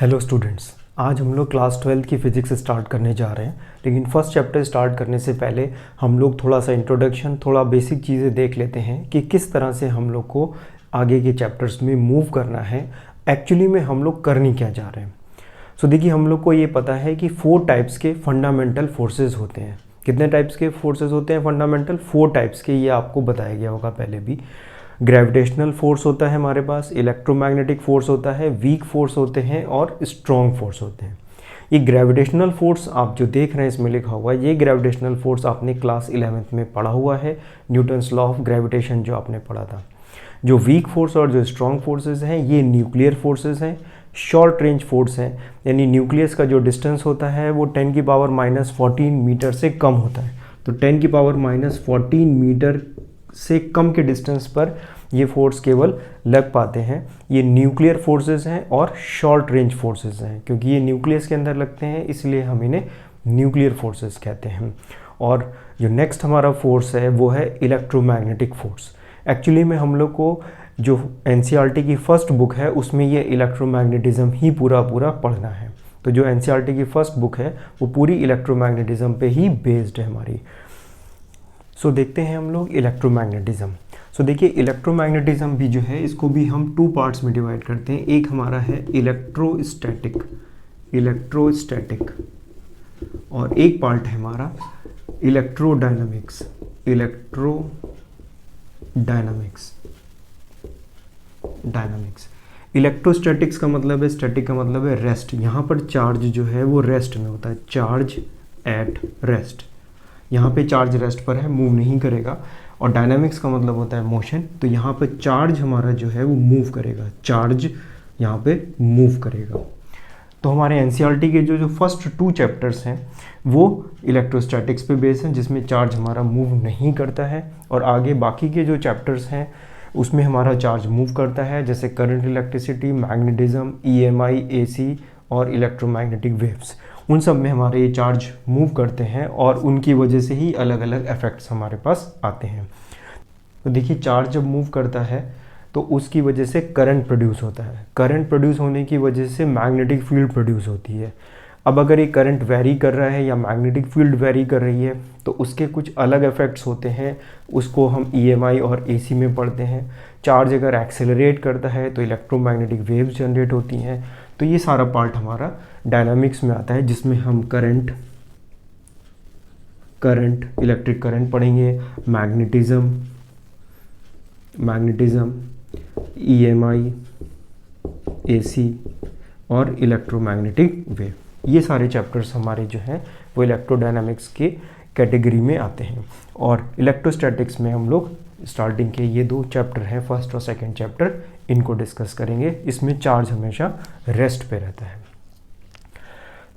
Hello students, आज हम लोग क्लास 12 की फ़िज़िक्स स्टार्ट करने जा रहे हैं। लेकिन फर्स्ट चैप्टर स्टार्ट करने से पहले हम लोग थोड़ा सा इंट्रोडक्शन, थोड़ा बेसिक चीज़ें देख लेते हैं कि किस तरह से हम लोग को आगे के चैप्टर्स में मूव करना है। एक्चुअली में हम लोग करने क्या जा रहे हैं। सो देखिए, हम लोग को ये पता है कि 4 टाइप्स के फंडामेंटल फोर्सेस होते हैं। कितने टाइप्स के फोर्सेस होते हैं फंडामेंटल? 4 टाइप्स के। ये आपको बताया गया होगा पहले भी। ग्रेविटेशनल फोर्स होता है हमारे पास, इलेक्ट्रोमैग्नेटिक फोर्स होता है, वीक फोर्स होते हैं और स्ट्रॉन्ग फोर्स होते हैं। ये ग्रेविटेशनल फोर्स आप जो देख रहे हैं इसमें लिखा हुआ है, ये ग्रेविटेशनल फोर्स आपने क्लास 11th में पढ़ा हुआ है, न्यूटन्स लॉ ऑफ ग्रेविटेशन जो आपने पढ़ा था। जो वीक फोर्स और जो स्ट्रॉन्ग फोर्सेस हैं ये न्यूक्लियर फोर्सेस हैं, शॉर्ट रेंज फोर्स हैं। यानी न्यूक्लियस का जो डिस्टेंस होता है वो 10⁻⁻14 मीटर से कम होता है। तो 10⁻⁻14 मीटर से कम के डिस्टेंस पर ये फोर्स केवल लग पाते हैं। ये न्यूक्लियर फोर्सेस हैं और शॉर्ट रेंज फोर्सेस हैं। क्योंकि ये न्यूक्लियस के अंदर लगते हैं इसलिए हम इन्हें न्यूक्लियर फोर्सेस कहते हैं। और जो नेक्स्ट हमारा फोर्स है वो है इलेक्ट्रोमैग्नेटिक फोर्स। एक्चुअली में हम लोग को जो एनसीईआरटी की फर्स्ट बुक है उसमें ये इलेक्ट्रोमैग्नेटिज्म ही पूरा पढ़ना है। तो जो एनसीईआरटी की फर्स्ट बुक है वो पूरी इलेक्ट्रोमैग्नेटिज्म पे ही बेस्ड है हमारी। सो देखते हैं हम लोग इलेक्ट्रोमैग्नेटिज्म। सो देखिए, इलेक्ट्रोमैग्नेटिज्म भी जो है इसको भी हम 2 पार्ट्स में डिवाइड करते हैं। एक हमारा है इलेक्ट्रोस्टैटिक और एक पार्ट है हमारा इलेक्ट्रोडायनामिक्स। इलेक्ट्रोस्टैटिक्स का मतलब है, स्टैटिक का मतलब है रेस्ट। यहाँ पर चार्ज जो है वो रेस्ट में होता है, चार्ज एट रेस्ट। यहाँ पे चार्ज रेस्ट पर है, मूव नहीं करेगा। और डायनामिक्स का मतलब होता है मोशन। तो यहाँ पे चार्ज हमारा जो है वो मूव करेगा, चार्ज यहाँ पे मूव करेगा। तो हमारे एनसीईआरटी के जो फर्स्ट 2 चैप्टर्स हैं वो इलेक्ट्रोस्टैटिक्स पे बेस्ड हैं, जिसमें चार्ज हमारा मूव नहीं करता है। और आगे बाकी के जो चैप्टर्स हैं उसमें हमारा चार्ज मूव करता है, जैसे current, electricity, magnetism, EMI, AC और इलेक्ट्रोमैग्नेटिक वेव्स। उन सब में हमारे ये चार्ज मूव करते हैं और उनकी वजह से ही अलग अलग इफेक्ट्स हमारे पास आते हैं। तो देखिए, चार्ज जब मूव करता है तो उसकी वजह से करंट प्रोड्यूस होता है। करंट प्रोड्यूस होने की वजह से मैग्नेटिक फील्ड प्रोड्यूस होती है। अब अगर ये करंट वेरी कर रहा है या मैग्नेटिक फील्ड वेरी कर रही है तो उसके कुछ अलग इफेक्ट्स होते हैं, उसको हम ईएमआई और एसी में पढ़ते हैं। चार्ज अगर एक्सेलरेट करता है तो इलेक्ट्रोमैग्नेटिक वेव्स जनरेट होती हैं। तो ये सारा पार्ट हमारा डायनामिक्स में आता है, जिसमें हम करंट, इलेक्ट्रिक करंट पढ़ेंगे, मैग्नेटिज्म, ईएमआई, एसी और इलेक्ट्रोमैग्नेटिक वेव। ये सारे चैप्टर्स हमारे जो हैं वो इलेक्ट्रोडायनामिक्स के कैटेगरी में आते हैं। और इलेक्ट्रोस्टैटिक्स में हम लोग स्टार्टिंग के ये 2 चैप्टर हैं, फर्स्ट और सेकंड चैप्टर, इनको डिस्कस करेंगे। इसमें चार्ज हमेशा रेस्ट पे रहता है।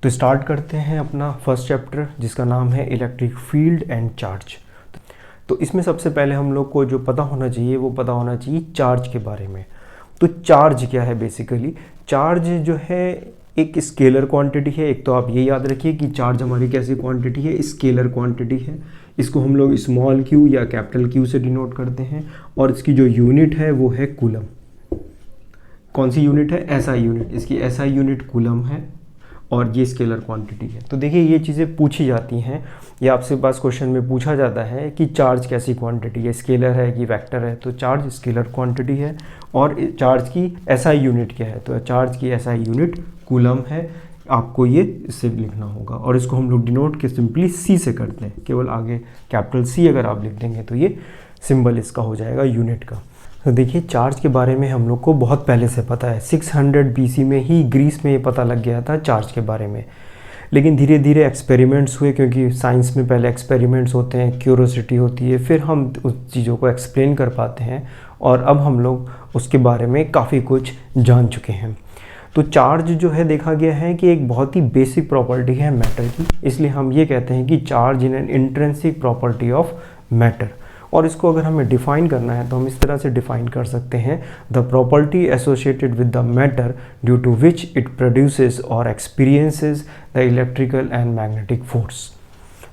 तो स्टार्ट करते हैं अपना फर्स्ट चैप्टर, जिसका नाम है इलेक्ट्रिक फील्ड एंड चार्ज। तो इसमें सबसे पहले हम लोग को जो पता होना चाहिए वो पता होना चाहिए चार्ज के बारे में। तो चार्ज क्या है? बेसिकली चार्ज जो है एक स्केलर क्वांटिटी है। एक तो आप ये याद रखिए कि चार्ज हमारी कैसी क्वांटिटी है, स्केलर क्वांटिटी है। इसको हम लोग स्मॉल क्यू या कैपिटल क्यू से डिनोट करते हैं। और इसकी जो यूनिट है वो है कूलम। कौन सी यूनिट है? SI unit. इसकी एसआई यूनिट कूलम है और ये स्केलर क्वांटिटी है। तो देखिए, ये चीज़ें पूछी जाती हैं या आपसे पास क्वेश्चन में पूछा जाता है कि चार्ज कैसी क्वांटिटी है, स्केलर है कि वेक्टर है। तो चार्ज स्केलर क्वांटिटी है। और चार्ज की एसआई यूनिट क्या है? तो चार्ज की एसआई यूनिट कूलम है। आपको ये इससे लिखना होगा और इसको हम लोग डिनोट के सिंपली सी से करते हैं। केवल आगे कैपिटल सी अगर आप लिख देंगे तो ये सिंबल इसका हो जाएगा यूनिट का। तो देखिए, चार्ज के बारे में हम लोग को बहुत पहले से पता है। 600 बीसी में ही ग्रीस में ये पता लग गया था चार्ज के बारे में। लेकिन धीरे धीरे एक्सपेरिमेंट्स हुए, क्योंकि साइंस में पहले एक्सपेरिमेंट्स होते हैं, क्यूरोसिटी होती है, फिर हम उस चीज़ों को एक्सप्लेन कर पाते हैं। और अब हम लोग उसके बारे में काफ़ी कुछ जान चुके हैं। तो चार्ज जो है देखा गया है कि एक बहुत ही बेसिक प्रॉपर्टी है मैटर की। इसलिए हम ये कहते हैं कि charge in an intrinsic property of matter. और इसको अगर हमें डिफ़ाइन करना है तो हम इस तरह से डिफ़ाइन कर सकते हैं, the property associated with the matter due to which it produces और experiences the electrical and magnetic force.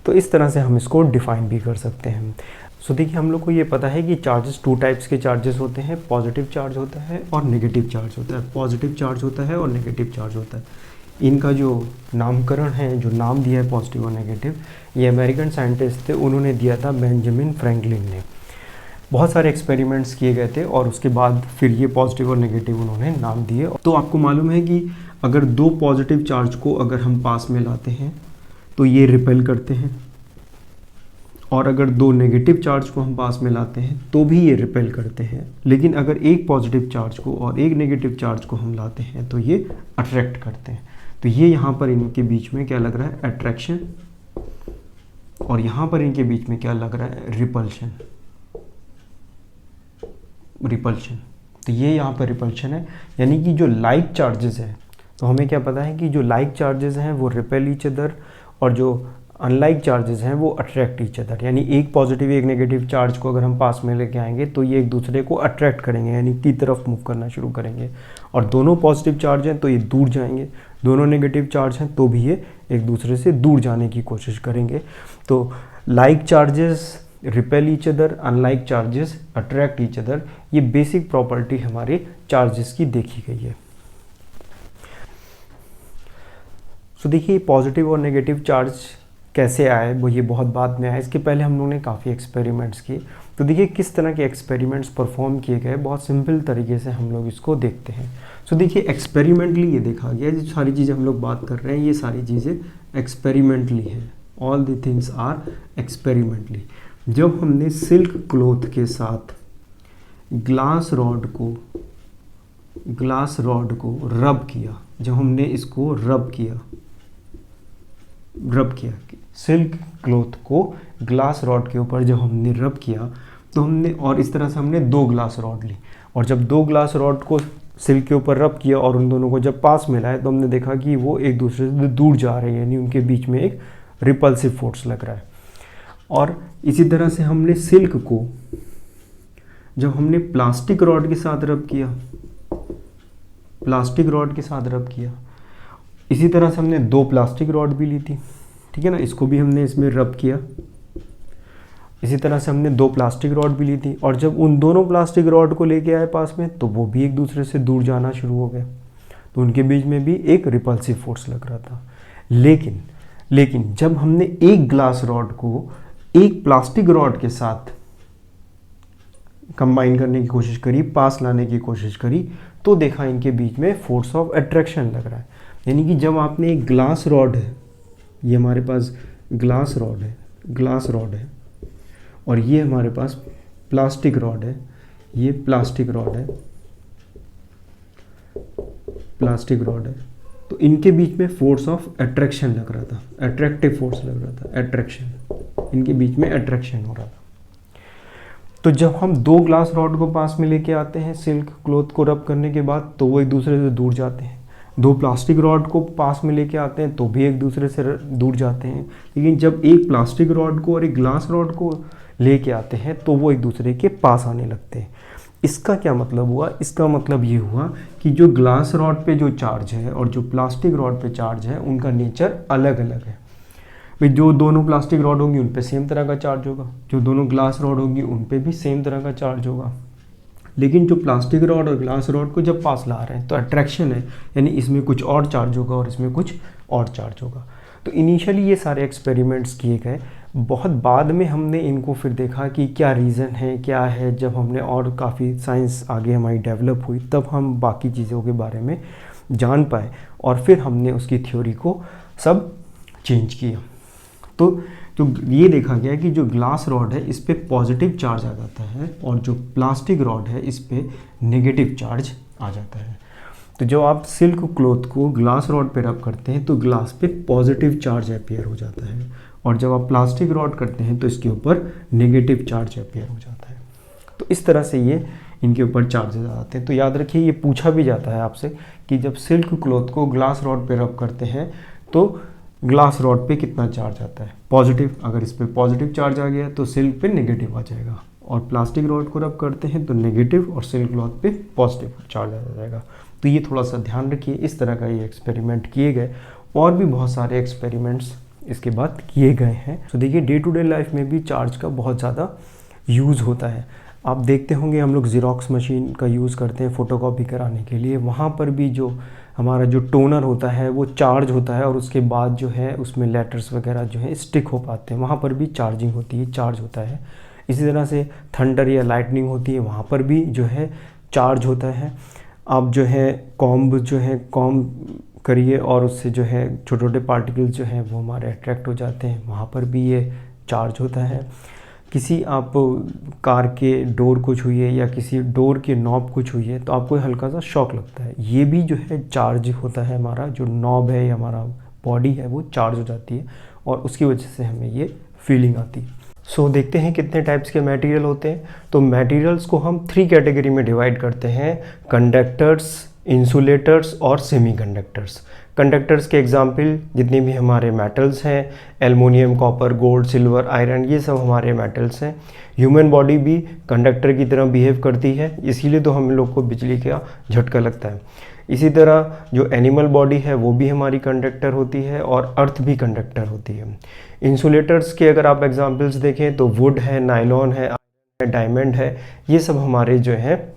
तो इस तरह से हम इसको डिफ़ाइन भी कर सकते हैं। सो देखिए हम लोग को ये पता है कि चार्जेस 2 टाइप्स के चार्जेस होते हैं, पॉजिटिव चार्ज होता है और नेगेटिव चार्ज होता है। पॉजिटिव चार्ज होता है और नेगेटिव चार्ज होता है। इनका जो नामकरण है, जो नाम दिया है पॉजिटिव और नेगेटिव, ये अमेरिकन साइंटिस्ट थे, उन्होंने दिया था बेंजामिन फ्रैंकलिन ने। बहुत सारे एक्सपेरिमेंट्स किए गए थे और उसके बाद फिर ये पॉजिटिव और नेगेटिव उन्होंने नाम दिए। तो आपको मालूम है कि अगर 2 पॉजिटिव चार्ज को अगर हम पास में लाते हैं तो ये रिपेल करते हैं, और अगर 2 नेगेटिव चार्ज को हम पास में लाते हैं तो भी ये रिपेल करते हैं। लेकिन अगर एक पॉजिटिव चार्ज को और एक नेगेटिव चार्ज को हम लाते हैं तो ये अट्रैक्ट करते हैं। तो ये यहाँ पर इनके बीच में क्या लग रहा है, अट्रैक्शन, और यहाँ पर इनके बीच में क्या लग रहा है, रिपल्शन। तो ये यहाँ पर रिपल्शन है, यानी कि जो लाइक चार्जेस हैं, तो हमें क्या पता है कि जो लाइक चार्जेस हैं वो रिपेल ईच अदर, और जो अनलाइक चार्जेस हैं वो अट्रैक्ट ईच अदर। यानी एक पॉजिटिव एक नेगेटिव चार्ज को अगर हम पास में लेके आएंगे तो ये एक दूसरे को अट्रैक्ट करेंगे, यानी की तरफ मूव करना शुरू करेंगे। और दोनों पॉजिटिव चार्ज हैं तो ये दूर जाएंगे, दोनों नेगेटिव चार्ज हैं तो भी ये एक दूसरे से दूर जाने की कोशिश करेंगे। तो like charges repel each other, unlike charges attract each other, ये बेसिक प्रॉपर्टी हमारे चार्जेस की देखी गई है। सो देखिए पॉजिटिव और नेगेटिव चार्ज कैसे आए, वो ये बहुत बाद में आया। इसके पहले हम लोगों ने काफ़ी एक्सपेरिमेंट्स किए। तो देखिए किस तरह के एक्सपेरिमेंट्स परफॉर्म किए गए, बहुत सिंपल तरीके से हम लोग इसको देखते हैं। सो देखिए एक्सपेरिमेंटली ये देखा गया, जो सारी चीज़ें हम लोग बात कर रहे हैं ये सारी चीज़ें एक्सपेरिमेंटली हैं। All the things are experimentally. जब हमने सिल्क क्लॉथ के साथ ग्लास रॉड को रब किया, जब हमने इसको रब किया सिल्क क्लॉथ को ग्लास रॉड के ऊपर जब हमने रब किया, तो हमने, और इस तरह से हमने 2 ग्लास रॉड ली, और जब 2 ग्लास रॉड को सिल्क के ऊपर रब किया और उन दोनों को जब पास मिलाया तो हमने देखा कि वो एक दूसरे से दूर जा रहे हैं, यानी उनके बीच में एक रिपल्सिव फोर्स लग रहा है। और इसी तरह से हमने सिल्क को जब हमने प्लास्टिक रॉड के साथ रब किया, इसी तरह से हमने 2 प्लास्टिक रॉड भी ली थी, ठीक है ना, इसको भी हमने इसमें रब किया। इसी तरह से हमने 2 प्लास्टिक रॉड भी ली थी, और जब उन दोनों प्लास्टिक रॉड को लेके आए पास में तो वो भी एक दूसरे से दूर जाना शुरू हो गए, तो उनके बीच में भी एक रिपल्सिव फोर्स लग रहा था। लेकिन जब हमने एक ग्लास रॉड को एक प्लास्टिक रॉड के साथ कंबाइन करने की कोशिश करी, पास लाने की कोशिश करी, तो देखा इनके बीच में फोर्स ऑफ अट्रैक्शन लग रहा है। यानी कि जब आपने एक ग्लास रॉड है, ये हमारे पास ग्लास रॉड है, और ये हमारे पास प्लास्टिक रॉड है, ये प्लास्टिक रॉड है, तो इनके बीच में फोर्स ऑफ अट्रैक्शन लग रहा था, अट्रैक्टिव फोर्स लग रहा था, अट्रैक्शन, इनके बीच में अट्रैक्शन हो रहा था। तो जब हम 2 ग्लास रॉड को पास में लेके आते हैं सिल्क क्लॉथ को रब करने के बाद, तो वो एक दूसरे से दूर जाते हैं। 2 प्लास्टिक रॉड को पास में लेके आते हैं तो भी एक दूसरे से दूर जाते हैं। लेकिन जब एक प्लास्टिक रॉड को और एक ग्लास रॉड को लेके आते हैं तो वो एक दूसरे के पास आने लगते हैं। इसका क्या मतलब हुआ? इसका मतलब ये हुआ कि जो ग्लास रॉड पे जो चार्ज है और जो प्लास्टिक रॉड पे चार्ज है, उनका नेचर अलग अलग है। भाई जो दोनों प्लास्टिक रॉड होंगी उन पे सेम तरह का चार्ज होगा, जो दोनों ग्लास रॉड होंगी उन पे भी सेम तरह का चार्ज होगा। लेकिन जो प्लास्टिक रॉड और ग्लास रॉड को जब पास ला रहे हैं तो अट्रैक्शन है, यानी इसमें कुछ और चार्ज होगा और इसमें कुछ और चार्ज होगा। तो इनिशियली ये सारे एक्सपेरिमेंट्स किए गए, बहुत बाद में हमने इनको फिर देखा कि क्या रीज़न है, क्या है। जब हमने और काफ़ी साइंस आगे हमारी डेवलप हुई तब हम बाकी चीज़ों के बारे में जान पाए और फिर हमने उसकी थ्योरी को सब चेंज किया। तो जो ये देखा गया कि जो ग्लास रॉड है इस पे पॉजिटिव चार्ज आ जाता है और जो प्लास्टिक रॉड है इस पे नेगेटिव चार्ज आ जाता है। तो जब आप सिल्क क्लॉथ को ग्लास रॉड पे रब करते हैं तो ग्लास पे पॉजिटिव चार्ज अपीयर हो जाता है, और जब आप प्लास्टिक रॉड करते हैं तो इसके ऊपर नेगेटिव चार्ज अपीयर हो जाता है। तो इस तरह से ये इनके ऊपर चार्जेस आ जाते हैं। तो याद रखिए, ये पूछा भी जाता है आपसे कि जब सिल्क क्लॉथ को ग्लास रॉड पे रब करते हैं तो ग्लास रॉड पे कितना चार्ज आता है, पॉजिटिव। अगर इस पे पॉजिटिव चार्ज आ गया तो सिल्क पे नेगेटिव आ जाएगा, और प्लास्टिक रॉड को रब करते हैं तो नेगेटिव और सिल्क क्लॉथ पे पॉजिटिव चार्ज आ जाएगा। तो ये थोड़ा सा ध्यान रखिए, इस तरह का ये एक्सपेरिमेंट किए गए। और भी बहुत सारे एक्सपेरिमेंट्स इसके बाद किए गए हैं। तो देखिए, डे टू डे लाइफ में भी चार्ज का बहुत ज़्यादा यूज़ होता है। आप देखते होंगे हम लोग ज़ेरॉक्स मशीन का यूज़ करते हैं फ़ोटोकॉपी कराने के लिए, वहाँ पर भी जो हमारा जो टोनर होता है वो चार्ज होता है और उसके बाद जो है उसमें लेटर्स वगैरह जो है स्टिक हो पाते हैं, वहाँ पर भी चार्जिंग होती है, चार्ज होता है। इसी तरह से थंडर या लाइटनिंग होती है, वहाँ पर भी जो है चार्ज होता है। आप जो है कॉम्ब करिए और उससे जो है छोटे छोटे पार्टिकल्स जो हैं वो हमारे अट्रैक्ट हो जाते हैं, वहाँ पर भी ये चार्ज होता है। किसी आप कार के डोर को छूइए या किसी डोर के नॉब को छूइए तो आपको हल्का सा शॉक लगता है, ये भी जो है चार्ज होता है। हमारा जो नॉब है या हमारा बॉडी है वो चार्ज हो जाती है और उसकी वजह से हमें ये फीलिंग आती है। सो देखते हैं कितने टाइप्स के मटेरियल होते हैं। तो मटेरियल्स को हम 3 कैटेगरी में डिवाइड करते हैं, कंडक्टर्स, इंसुलेटर्स और सेमीकंडक्टर्स। कंडक्टर्स के एग्जाम्पल जितने भी हमारे मेटल्स हैं, aluminium, copper, gold, silver, iron, ये सब हमारे मेटल्स हैं। ह्यूमन बॉडी भी कंडक्टर की तरह बिहेव करती है, इसीलिए तो हम लोग को बिजली का झटका लगता है। इसी तरह जो एनिमल बॉडी है वो भी हमारी कंडक्टर होती है और अर्थ भी कंडक्टर होती है। इंसुलेटर्स के अगर आप एग्जांपल्स देखें तो वुड है, नायलॉन है, डायमंड है, ये सब हमारे जो है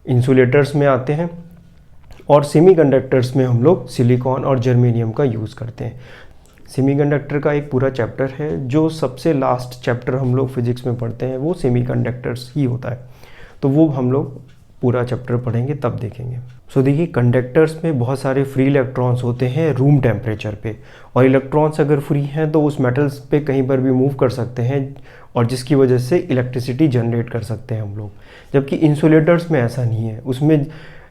इंसुलेटर्स में आते हैं। और सेमीकंडक्टर्स में हम लोग सिलिकॉन और जर्मेनियम का यूज़ करते हैं। सेमीकंडक्टर का एक पूरा चैप्टर है, जो सबसे लास्ट चैप्टर हम लोग फिजिक्स में पढ़ते हैं वो सेमीकंडक्टर्स ही होता है, तो वो हम लोग पूरा चैप्टर पढ़ेंगे तब देखेंगे। सो देखिए, कंडक्टर्स में बहुत सारे फ्री इलेक्ट्रॉन्स होते हैं रूम टेम्परेचर पे, और इलेक्ट्रॉन्स अगर फ्री हैं तो उस मेटल्स पे कहीं पर भी मूव कर सकते हैं और जिसकी वजह से इलेक्ट्रिसिटी जनरेट कर सकते हैं हम लोग। जबकि इंसुलेटर्स में ऐसा नहीं है, उसमें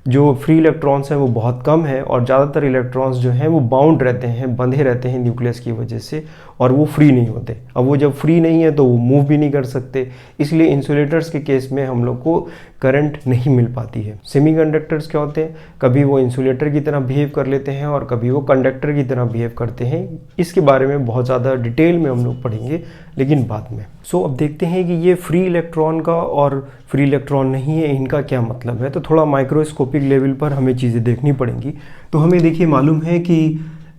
जो फ्री इलेक्ट्रॉन्स हैं वो बहुत कम है और ज़्यादातर इलेक्ट्रॉन्स जो हैं वो बाउंड रहते हैं, बंधे रहते हैं न्यूक्लियस की वजह से, और वो फ्री नहीं होते। अब वो जब फ्री नहीं है तो वो मूव भी नहीं कर सकते, इसलिए इंसुलेटर्स के केस में हम लोग को करंट नहीं मिल पाती है। सेमीकंडक्टर्स क्या होते हैं, कभी वो इंसुलेटर की तरह बिहेव कर लेते हैं और कभी वो कंडक्टर की तरह बिहेव करते हैं। इसके बारे में बहुत ज़्यादा डिटेल में हम लोग पढ़ेंगे लेकिन बाद में। सो अब देखते हैं कि ये फ्री इलेक्ट्रॉन का और फ्री इलेक्ट्रॉन नहीं है, इनका क्या मतलब है। तो थोड़ा माइक्रोस्कोपिक लेवल पर हमें चीज़ें देखनी पड़ेंगी। तो हमें देखिए मालूम है कि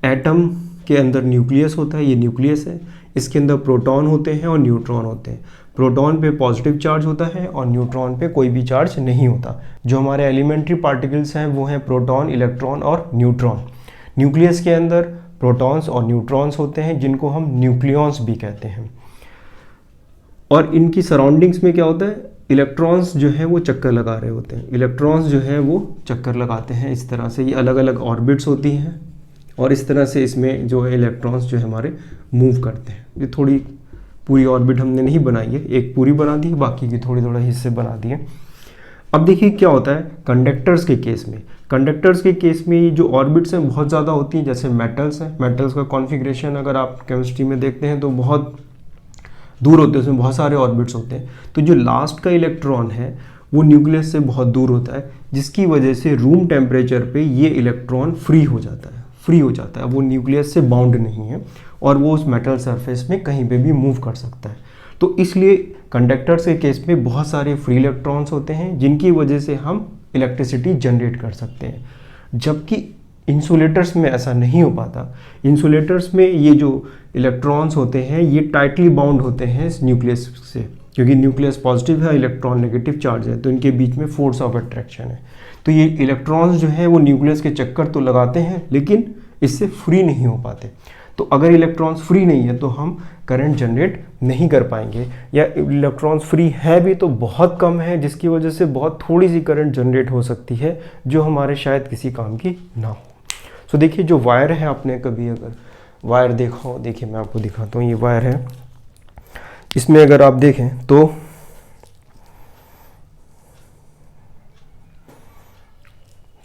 एटम के अंदर न्यूक्लियस होता है, ये न्यूक्लियस है, इसके अंदर प्रोटॉन होते हैं और न्यूट्रॉन होते हैं। प्रोटॉन पे पॉजिटिव चार्ज होता है और न्यूट्रॉन पे कोई भी चार्ज नहीं होता। जो हमारे एलिमेंट्री पार्टिकल्स हैं वो हैं प्रोटॉन, इलेक्ट्रॉन और न्यूट्रॉन। न्यूक्लियस के अंदर प्रोटॉन्स और न्यूट्रॉन्स होते हैं जिनको हम न्यूक्लियॉन्स भी कहते हैं। और इनकी सराउंडिंग्स में क्या होता है, इलेक्ट्रॉन्स जो है वो चक्कर लगा रहे होते हैं, इलेक्ट्रॉन्स जो है वो चक्कर लगाते हैं। इस तरह से ये अलग अलग ऑर्बिट्स होती हैं और इस तरह से इसमें जो है इलेक्ट्रॉन्स जो है हमारे मूव करते हैं। ये थोड़ी पूरी ऑर्बिट हमने नहीं बनाई है, एक पूरी बना दी है, बाकी की थोड़े थोड़े हिस्से बना दिए। अब देखिए क्या होता है कंडक्टर्स के केस में। कंडक्टर्स के केस में जो ऑर्बिट्स हैं बहुत ज़्यादा होती हैं, जैसे मेटल्स हैं। मेटल्स का कॉन्फ़िगरेशन अगर आप केमिस्ट्री में देखते हैं तो बहुत दूर होते हैं, उसमें बहुत सारे ऑर्बिट्स होते हैं। तो जो लास्ट का इलेक्ट्रॉन है वो न्यूक्लियस से बहुत दूर होता है, जिसकी वजह से रूम टेम्परेचर पे ये इलेक्ट्रॉन फ्री हो जाता है, वो न्यूक्लियस से बाउंड नहीं है और वो उस मेटल सरफेस में कहीं पे भी मूव कर सकता है। तो इसलिए कंडक्टर्स के केस में बहुत सारे फ्री इलेक्ट्रॉन्स होते हैं जिनकी वजह से हम इलेक्ट्रिसिटी जनरेट कर सकते हैं, जबकि इंसुलेटर्स में ऐसा नहीं हो पाता। इंसुलेटर्स में ये जो इलेक्ट्रॉन्स होते हैं ये टाइटली बाउंड होते हैं इस न्यूक्लियस से, क्योंकि न्यूक्लियस पॉजिटिव है, इलेक्ट्रॉन नेगेटिव चार्ज है, तो इनके बीच में फोर्स ऑफ अट्रैक्शन है। तो ये इलेक्ट्रॉन्स जो हैं वो न्यूक्लियस के चक्कर तो लगाते हैं लेकिन इससे फ्री नहीं हो पाते। तो अगर इलेक्ट्रॉन्स फ्री नहीं है तो हम करंट जनरेट नहीं कर पाएंगे, या इलेक्ट्रॉन्स फ्री है भी तो बहुत कम है, जिसकी वजह से बहुत थोड़ी सी करंट जनरेट हो सकती है जो हमारे शायद किसी काम की ना हो। तो देखिए जो वायर है, आपने कभी अगर वायर देखा हो, देखिए मैं आपको दिखाता हूँ, ये वायर है। इसमें अगर आप देखें तो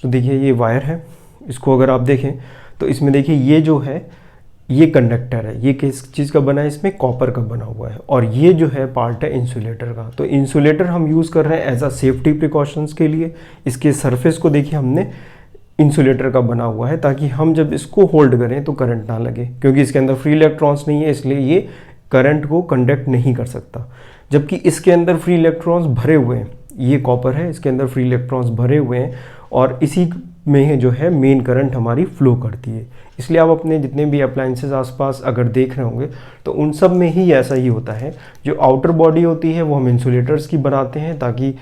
देखिए ये वायर है, इसको अगर आप देखें तो इसमें देखिए ये जो है ये कंडक्टर है, ये किस चीज़ का बना है, इसमें कॉपर का बना हुआ है, और ये जो है पार्ट है इंसुलेटर का। तो इंसुलेटर हम यूज़ कर रहे हैं एज अ सेफ्टी प्रिकॉशंस के लिए। इसके सरफेस को देखिए हमने इंसुलेटर का बना हुआ है ताकि हम जब इसको होल्ड करें तो करंट ना लगे, क्योंकि इसके अंदर फ्री इलेक्ट्रॉन्स नहीं है इसलिए ये करंट को कंडक्ट नहीं कर सकता। जबकि इसके अंदर फ्री इलेक्ट्रॉन्स भरे हुए हैं, ये कॉपर है, इसके अंदर फ्री इलेक्ट्रॉन्स भरे हुए हैं, और इसी में जो है मेन करंट हमारी फ्लो करती है। इसलिए आप अपने जितने भी अप्लायंसेस आसपास अगर देख रहे होंगे तो उन सब में ही ऐसा ही होता है। जो आउटर बॉडी होती है वो हम इंसुलेटर्स की बनाते हैं ताकि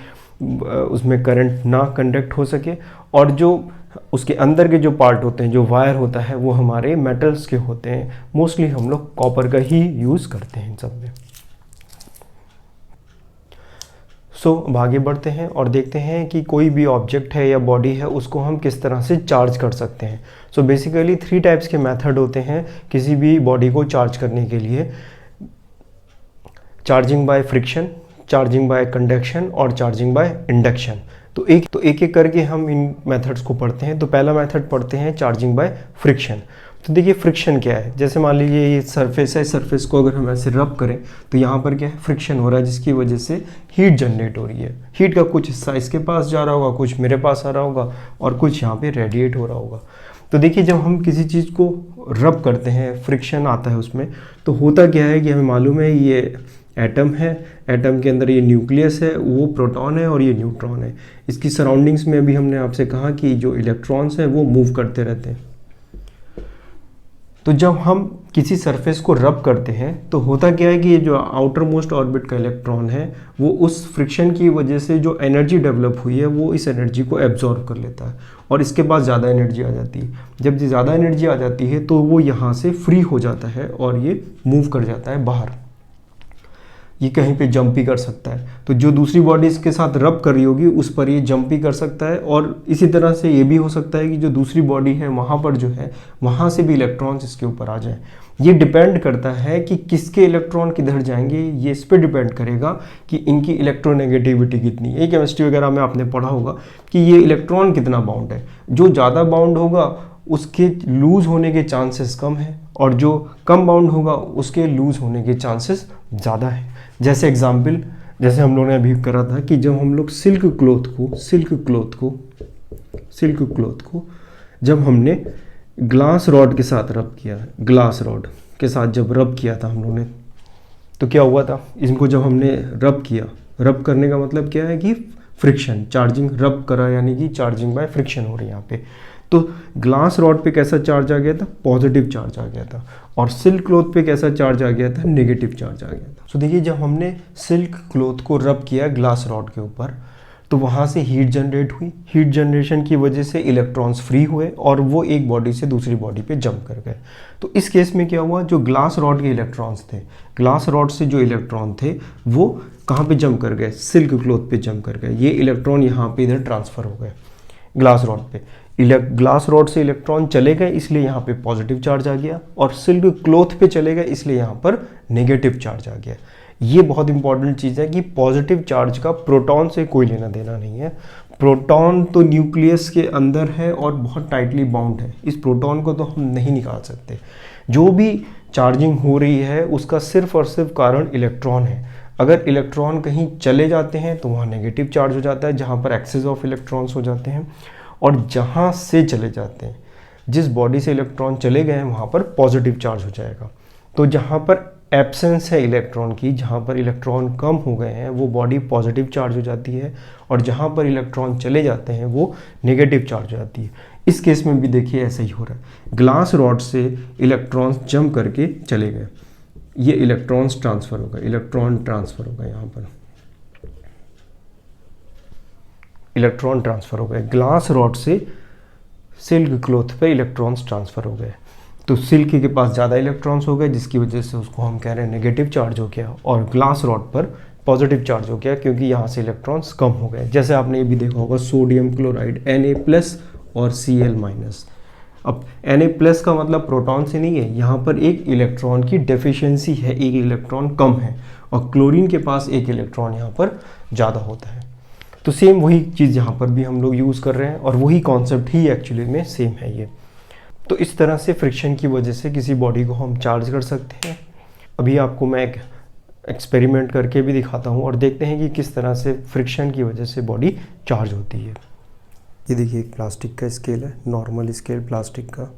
उसमें करंट ना कंडक्ट हो सके, और जो उसके अंदर के जो पार्ट होते हैं, जो वायर होता है, वो हमारे मेटल्स के होते हैं। मोस्टली हम लोग कॉपर का ही यूज़ करते हैं इन सब में। अब आगे बढ़ते हैं और देखते हैं कि कोई भी ऑब्जेक्ट है या बॉडी है उसको हम किस तरह से चार्ज कर सकते हैं। बेसिकली 3 टाइप्स के मेथड होते हैं किसी भी बॉडी को चार्ज करने के लिए। Charging by friction, charging by conduction और चार्जिंग बाय इंडक्शन। तो एक एक करके हम इन मेथड्स को पढ़ते हैं। तो पहला मेथड पढ़ते हैं चार्जिंग बाय फ्रिक्शन। तो देखिए फ्रिक्शन क्या है। जैसे मान लीजिए ये सरफेस है, सरफेस को अगर हम ऐसे रब करें तो यहाँ पर क्या है, फ्रिक्शन हो रहा है, जिसकी वजह से हीट जनरेट हो रही है। हीट का कुछ हिस्सा इसके पास जा रहा होगा, कुछ मेरे पास आ रहा होगा और कुछ यहाँ पे रेडिएट हो रहा होगा। तो देखिए जब हम किसी चीज़ को रब करते हैं, फ्रिक्शन आता है उसमें, तो होता क्या है कि हमें मालूम है ये एटम है, एटम के अंदर ये न्यूक्लियस है, वो प्रोटॉन है और ये न्यूट्रॉन है। इसकी सराउंडिंग्स में अभी हमने आपसे कहा कि जो इलेक्ट्रॉन्स हैं वो मूव करते रहते हैं। तो जब हम किसी सरफेस को रब करते हैं तो होता क्या है कि ये जो आउटर मोस्ट ऑर्बिट का इलेक्ट्रॉन है वो उस फ्रिक्शन की वजह से जो एनर्जी डेवलप हुई है वो इस एनर्जी को एब्जॉर्ब कर लेता है और इसके पास ज़्यादा एनर्जी आ जाती है। जब ये ज़्यादा एनर्जी आ जाती है तो वो यहाँ से फ्री हो जाता है और ये मूव कर जाता है बाहर। ये कहीं पे जंप भी कर सकता है, तो जो दूसरी बॉडी इसके साथ रब कर रही होगी उस पर ये जंप भी कर सकता है। और इसी तरह से ये भी हो सकता है कि जो दूसरी बॉडी है वहाँ पर जो है वहाँ से भी इलेक्ट्रॉन्स इसके ऊपर आ जाएं। ये डिपेंड करता है कि किसके इलेक्ट्रॉन किधर जाएंगे, ये इस पर डिपेंड करेगा कि इनकी इलेक्ट्रोनेगेटिविटी कितनी है। केमिस्ट्री वगैरह में आपने पढ़ा होगा कि ये इलेक्ट्रॉन कितना बाउंड है। जो ज़्यादा बाउंड होगा उसके लूज़ होने के चांसेस कम है और जो कम बाउंड होगा उसके लूज़ होने के चांसेस ज़्यादा है। जैसे एग्जाम्पल, जैसे हम लोगों ने अभी करा था कि जब हम लोग सिल्क क्लॉथ को जब हमने ग्लास रॉड के साथ रब किया, ग्लास रॉड के साथ जब रब किया था हम लोगों ने, तो क्या हुआ था, इनको जब हमने रब किया, रब करने का मतलब क्या है कि फ्रिक्शन, चार्जिंग, रब करा यानी कि चार्जिंग बाय फ्रिक्शन हो रही है यहाँ पे। तो ग्लास रॉड पे कैसा चार्ज आ गया था, पॉजिटिव चार्ज आ गया था, और सिल्क क्लॉथ पे कैसा चार्ज आ गया था, नेगेटिव चार्ज आ गया था। देखिए जब हमने सिल्क क्लॉथ को रब किया ग्लास रॉड के ऊपर तो वहाँ से हीट जनरेट हुई। हीट जनरेशन की वजह से इलेक्ट्रॉन्स फ्री हुए और वो एक बॉडी से दूसरी बॉडी पे जंप कर गए। तो इस केस में क्या हुआ, जो ग्लास रॉड के इलेक्ट्रॉन्स थे, ग्लास रॉड से जो इलेक्ट्रॉन थे वो कहाँ पे जंप कर गए, सिल्क क्लॉथ पे जंप कर गए। ये इलेक्ट्रॉन यहाँ पे इधर ट्रांसफ़र हो गए ग्लास रॉड पे। ग्लास रॉड से इलेक्ट्रॉन चले गए इसलिए यहाँ पे पॉजिटिव चार्ज आ गया, और सिल्क क्लॉथ पे चले गए इसलिए यहाँ पर नेगेटिव चार्ज आ गया। ये बहुत इंपॉर्टेंट चीज़ है कि पॉजिटिव चार्ज का प्रोटॉन से कोई लेना देना नहीं है। प्रोटॉन तो न्यूक्लियस के अंदर है और बहुत टाइटली बाउंड है, इस प्रोटॉन को तो हम नहीं निकाल सकते। जो भी चार्जिंग हो रही है उसका सिर्फ और सिर्फ कारण इलेक्ट्रॉन है। अगर इलेक्ट्रॉन कहीं चले जाते हैं तो वहाँ नेगेटिव चार्ज हो जाता है, जहाँ पर एक्सेस ऑफ इलेक्ट्रॉन्स हो जाते हैं, और जहाँ से चले जाते हैं, जिस बॉडी से इलेक्ट्रॉन चले गए हैं वहाँ पर पॉजिटिव चार्ज हो जाएगा। तो जहाँ पर एब्सेंस है इलेक्ट्रॉन की, जहाँ पर इलेक्ट्रॉन कम हो गए हैं वो बॉडी पॉजिटिव चार्ज हो जाती है, और जहाँ पर इलेक्ट्रॉन चले जाते हैं वो नेगेटिव चार्ज हो जाती है। इस केस में भी देखिए ऐसा ही हो रहा है, ग्लास रॉड से इलेक्ट्रॉन्स जंप करके चले गए, ये इलेक्ट्रॉन्स ट्रांसफ़र होगा, इलेक्ट्रॉन ट्रांसफ़र होगा, यहाँ पर इलेक्ट्रॉन ट्रांसफ़र हो गए। ग्लास रॉड से सिल्क क्लॉथ पे इलेक्ट्रॉन्स ट्रांसफ़र हो गए, तो सिल्क के पास ज़्यादा इलेक्ट्रॉन्स हो गए जिसकी वजह से उसको हम कह रहे हैं नेगेटिव चार्ज हो गया, और ग्लास रॉड पर पॉजिटिव चार्ज हो गया क्योंकि यहाँ से इलेक्ट्रॉन्स कम हो गए। जैसे आपने ये भी देखा होगा सोडियम क्लोराइड Na+ और Cl-। अब Na+ का मतलब प्रोटॉन से नहीं है, यहाँ पर एक इलेक्ट्रॉन की डेफिशिएंसी है, एक इलेक्ट्रॉन कम है, और क्लोरीन के पास एक इलेक्ट्रॉन यहाँ पर ज़्यादा होता है। तो सेम वही चीज़ यहाँ पर भी हम लोग यूज़ कर रहे हैं और वही कॉन्सेप्ट ही एक्चुअली में सेम है ये। तो इस तरह से फ्रिक्शन की वजह से किसी बॉडी को हम चार्ज कर सकते हैं। अभी आपको मैं एक एक्सपेरिमेंट करके भी दिखाता हूँ और देखते हैं कि किस तरह से फ्रिक्शन की वजह से बॉडी चार्ज होती है। ये देखिए एक प्लास्टिक का स्केल है, नॉर्मल स्केल प्लास्टिक का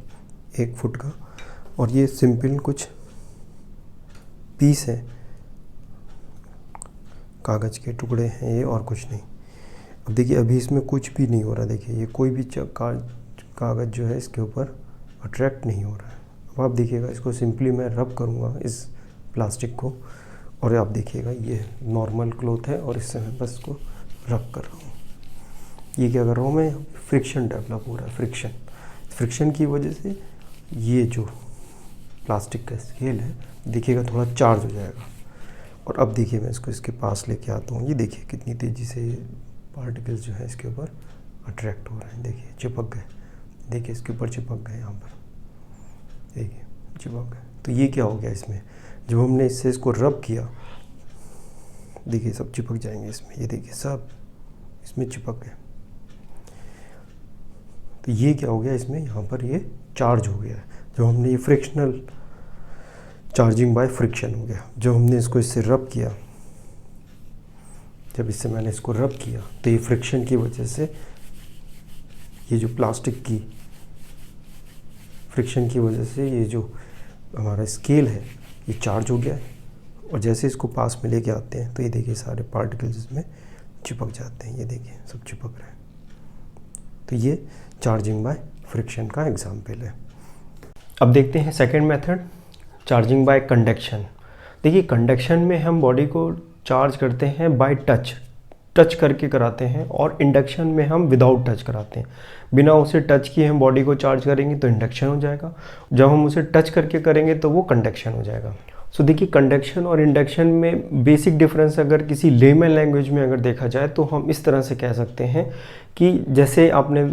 1 फुट का, और ये सिंपल कुछ पीस है, कागज़ के टुकड़े हैं ये और कुछ नहीं। अब देखिए अभी इसमें कुछ भी नहीं हो रहा, देखिए ये कोई भी कागज़ जो है इसके ऊपर अट्रैक्ट नहीं हो रहा है। अब आप देखिएगा, इसको सिंपली मैं रब करूँगा इस प्लास्टिक को, और आप देखिएगा ये नॉर्मल क्लॉथ है और इससे मैं बस इसको रब कर रहा हूँ। ये क्या कर रहा हूँ मैं, फ्रिक्शन डेवलप हो रहा है। फ्रिक्शन की वजह से ये जो प्लास्टिक का स्केल है देखिएगा थोड़ा चार्ज हो जाएगा। और अब देखिए मैं इसको इसके पास लेके आता हूँ, ये देखिए कितनी तेज़ी से पार्टिकल्स जो है इसके ऊपर अट्रैक्ट हो रहे हैं। देखिए चिपक गए, देखिए इसके ऊपर चिपक गए, यहाँ पर देखिए चिपक गए। तो ये क्या हो गया, इसमें जब हमने इससे इसको रब किया देखिए सब चिपक जाएंगे इसमें, ये देखिए सब इसमें चिपक गए। तो ये क्या हो गया, इसमें यहाँ पर ये चार्ज हो गया है। जब हमने ये फ्रिक्शनल चार्जिंग बाय फ्रिक्शन हो गया। जब हमने इसको इससे रब किया, जब इससे मैंने इसको रब किया तो ये फ्रिक्शन की वजह से ये जो प्लास्टिक की फ्रिक्शन की वजह से ये जो हमारा स्केल है ये चार्ज हो गया है। और जैसे इसको पास में लेके आते हैं तो ये देखिए सारे पार्टिकल्स इसमें चिपक जाते हैं, ये देखिए सब चिपक रहे हैं। तो ये चार्जिंग बाय फ्रिक्शन का एग्जाम्पल है। अब देखते हैं second method, charging by conduction. देखिए कंडक्शन में हम बॉडी को चार्ज करते हैं बाय टच करके कराते हैं, और इंडक्शन में हम विदाउट टच कराते हैं। बिना उसे टच किए हम बॉडी को चार्ज करेंगे तो इंडक्शन हो जाएगा, जब हम उसे टच करके करेंगे तो वो कंडक्शन हो जाएगा। सो देखिए कंडक्शन और इंडक्शन में बेसिक डिफरेंस अगर किसी लेमन लैंग्वेज में अगर देखा जाए तो हम इस तरह से कह सकते हैं कि जैसे आपने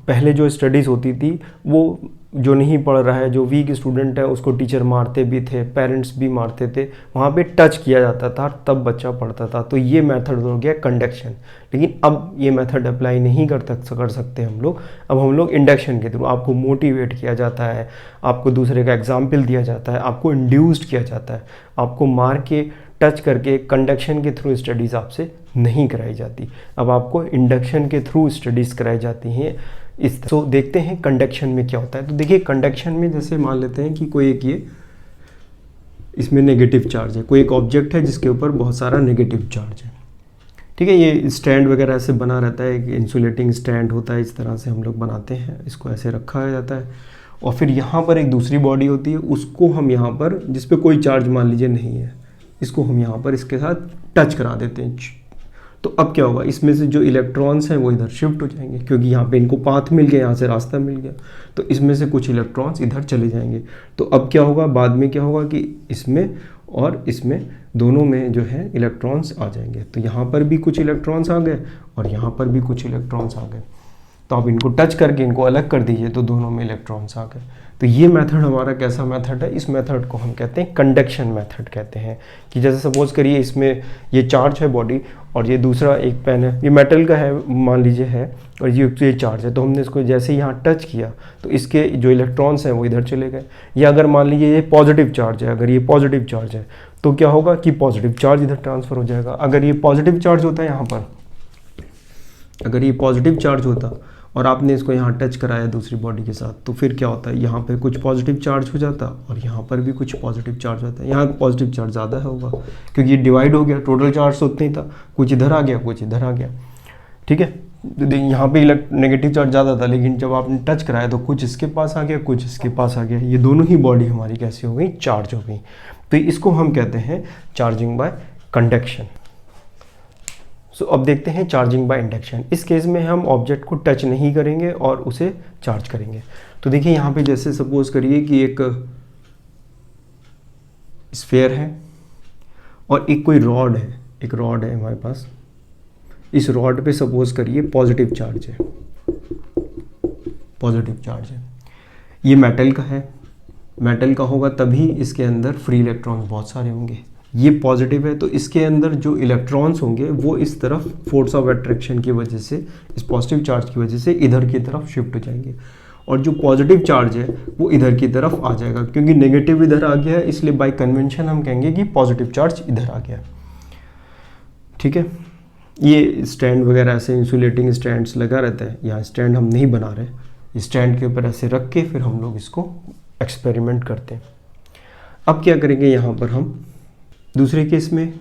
पहले जो स्टडीज़ होती थी, वो जो नहीं पढ़ रहा है, जो वीक स्टूडेंट है, उसको टीचर मारते भी थे, पेरेंट्स भी मारते थे, वहाँ पे टच किया जाता था तब बच्चा पढ़ता था। तो ये मेथड हो गया कंडक्शन। लेकिन अब ये मेथड अप्लाई नहीं कर सकते हम लोग। अब हम लोग इंडक्शन के थ्रू आपको मोटिवेट किया जाता है, आपको दूसरे का एग्जाम्पल दिया जाता है, आपको इंड्यूस्ड किया जाता है, आपको मार के टच करके कंडक्शन के थ्रू स्टडीज़ आपसे नहीं कराई जाती। अब आपको इंडक्शन के थ्रू स्टडीज़ कराई जाती हैं। तो देखते हैं कंडक्शन में क्या होता है। तो देखिए कंडक्शन में जैसे मान लेते हैं कि कोई एक ये इसमें नेगेटिव चार्ज है, कोई एक ऑब्जेक्ट है जिसके ऊपर बहुत सारा नेगेटिव चार्ज है, ठीक है। ये स्टैंड वगैरह ऐसे बना रहता है, एक इंसुलेटिंग स्टैंड होता है, इस तरह से हम लोग बनाते हैं, इसको ऐसे रखा जाता है। और फिर यहाँ पर एक दूसरी बॉडी होती है, उसको हम यहाँ पर, जिस पे कोई चार्ज मान लीजिए नहीं है, इसको हम यहाँ पर इसके साथ टच करा देते हैं। तो अब क्या होगा, इसमें से जो इलेक्ट्रॉन्स हैं वो इधर शिफ्ट हो जाएंगे, क्योंकि यहाँ पे इनको पाथ मिल गया, यहाँ से रास्ता मिल गया, तो इसमें से कुछ इलेक्ट्रॉन्स इधर चले जाएंगे। तो अब क्या होगा, बाद में क्या होगा कि इसमें और इसमें दोनों में जो है इलेक्ट्रॉन्स आ जाएंगे। तो यहाँ पर भी कुछ इलेक्ट्रॉन्स आ गए और यहाँ पर भी कुछ इलेक्ट्रॉन्स आ गए। तो आप इनको टच करके इनको अलग कर दीजिए तो दोनों में इलेक्ट्रॉन्स आ गए। तो ये मेथड हमारा कैसा मेथड है, इस मेथड को हम कहते हैं कंडक्शन मेथड कहते हैं। कि जैसे सपोज करिए इसमें ये चार्ज है बॉडी, और ये दूसरा एक पेन है, ये मेटल का है मान लीजिए है, और ये चार्ज है। तो हमने इसको जैसे ही यहाँ टच किया तो इसके जो इलेक्ट्रॉन्स हैं वो इधर चले गए। या अगर मान लीजिए ये पॉजिटिव चार्ज है, अगर ये पॉजिटिव चार्ज है तो क्या होगा कि पॉजिटिव चार्ज इधर ट्रांसफ़र हो जाएगा। अगर ये पॉजिटिव चार्ज होता है यहाँ पर, अगर ये पॉजिटिव चार्ज होता और आपने इसको यहाँ टच कराया दूसरी बॉडी के साथ, तो फिर क्या होता है, यहाँ पे कुछ पॉजिटिव चार्ज हो जाता और यहाँ पर भी कुछ पॉजिटिव चार्ज होता है। यहाँ पॉजिटिव चार्ज ज़्यादा होगा क्योंकि ये डिवाइड हो गया, टोटल चार्ज तो उतना ही था, कुछ इधर आ गया कुछ इधर आ गया, ठीक है। यहाँ पे नेगेटिव चार्ज ज़्यादा था, लेकिन जब आपने टच कराया तो कुछ इसके पास आ गया कुछ इसके पास आ गया, ये दोनों ही बॉडी हमारी कैसी हो गई, चार्ज हो गई। तो इसको हम कहते हैं चार्जिंग बाय कंडक्शन। सो अब देखते हैं चार्जिंग बाय इंडक्शन। इस केस में हम ऑब्जेक्ट को टच नहीं करेंगे और उसे चार्ज करेंगे। तो देखिए यहाँ पे जैसे सपोज करिए कि एक स्फीयर है और एक कोई रॉड है, एक रॉड है हमारे पास। इस रॉड पे सपोज करिए पॉजिटिव चार्ज है, पॉजिटिव चार्ज है। ये मेटल का है, मेटल का होगा तभी इसके अंदर फ्री इलेक्ट्रॉन्स बहुत सारे होंगे। ये पॉजिटिव है तो इसके अंदर जो इलेक्ट्रॉन्स होंगे वो इस तरफ फोर्स ऑफ अट्रैक्शन की वजह से, इस पॉजिटिव चार्ज की वजह से इधर की तरफ शिफ्ट हो जाएंगे, और जो पॉजिटिव चार्ज है वो इधर की तरफ आ जाएगा। क्योंकि नेगेटिव इधर आ गया है इसलिए बाय कन्वेंशन हम कहेंगे कि पॉजिटिव चार्ज इधर आ गया, ठीक है। ये स्टैंड वगैरह ऐसे इंसुलेटिंग स्टैंड्स लगा रहता है, यहाँ स्टैंड हम नहीं बना रहे, स्टैंड के ऊपर ऐसे रख के फिर हम लोग इसको एक्सपेरिमेंट करते हैं। अब क्या करेंगे, यहाँ पर हम दूसरे केस में,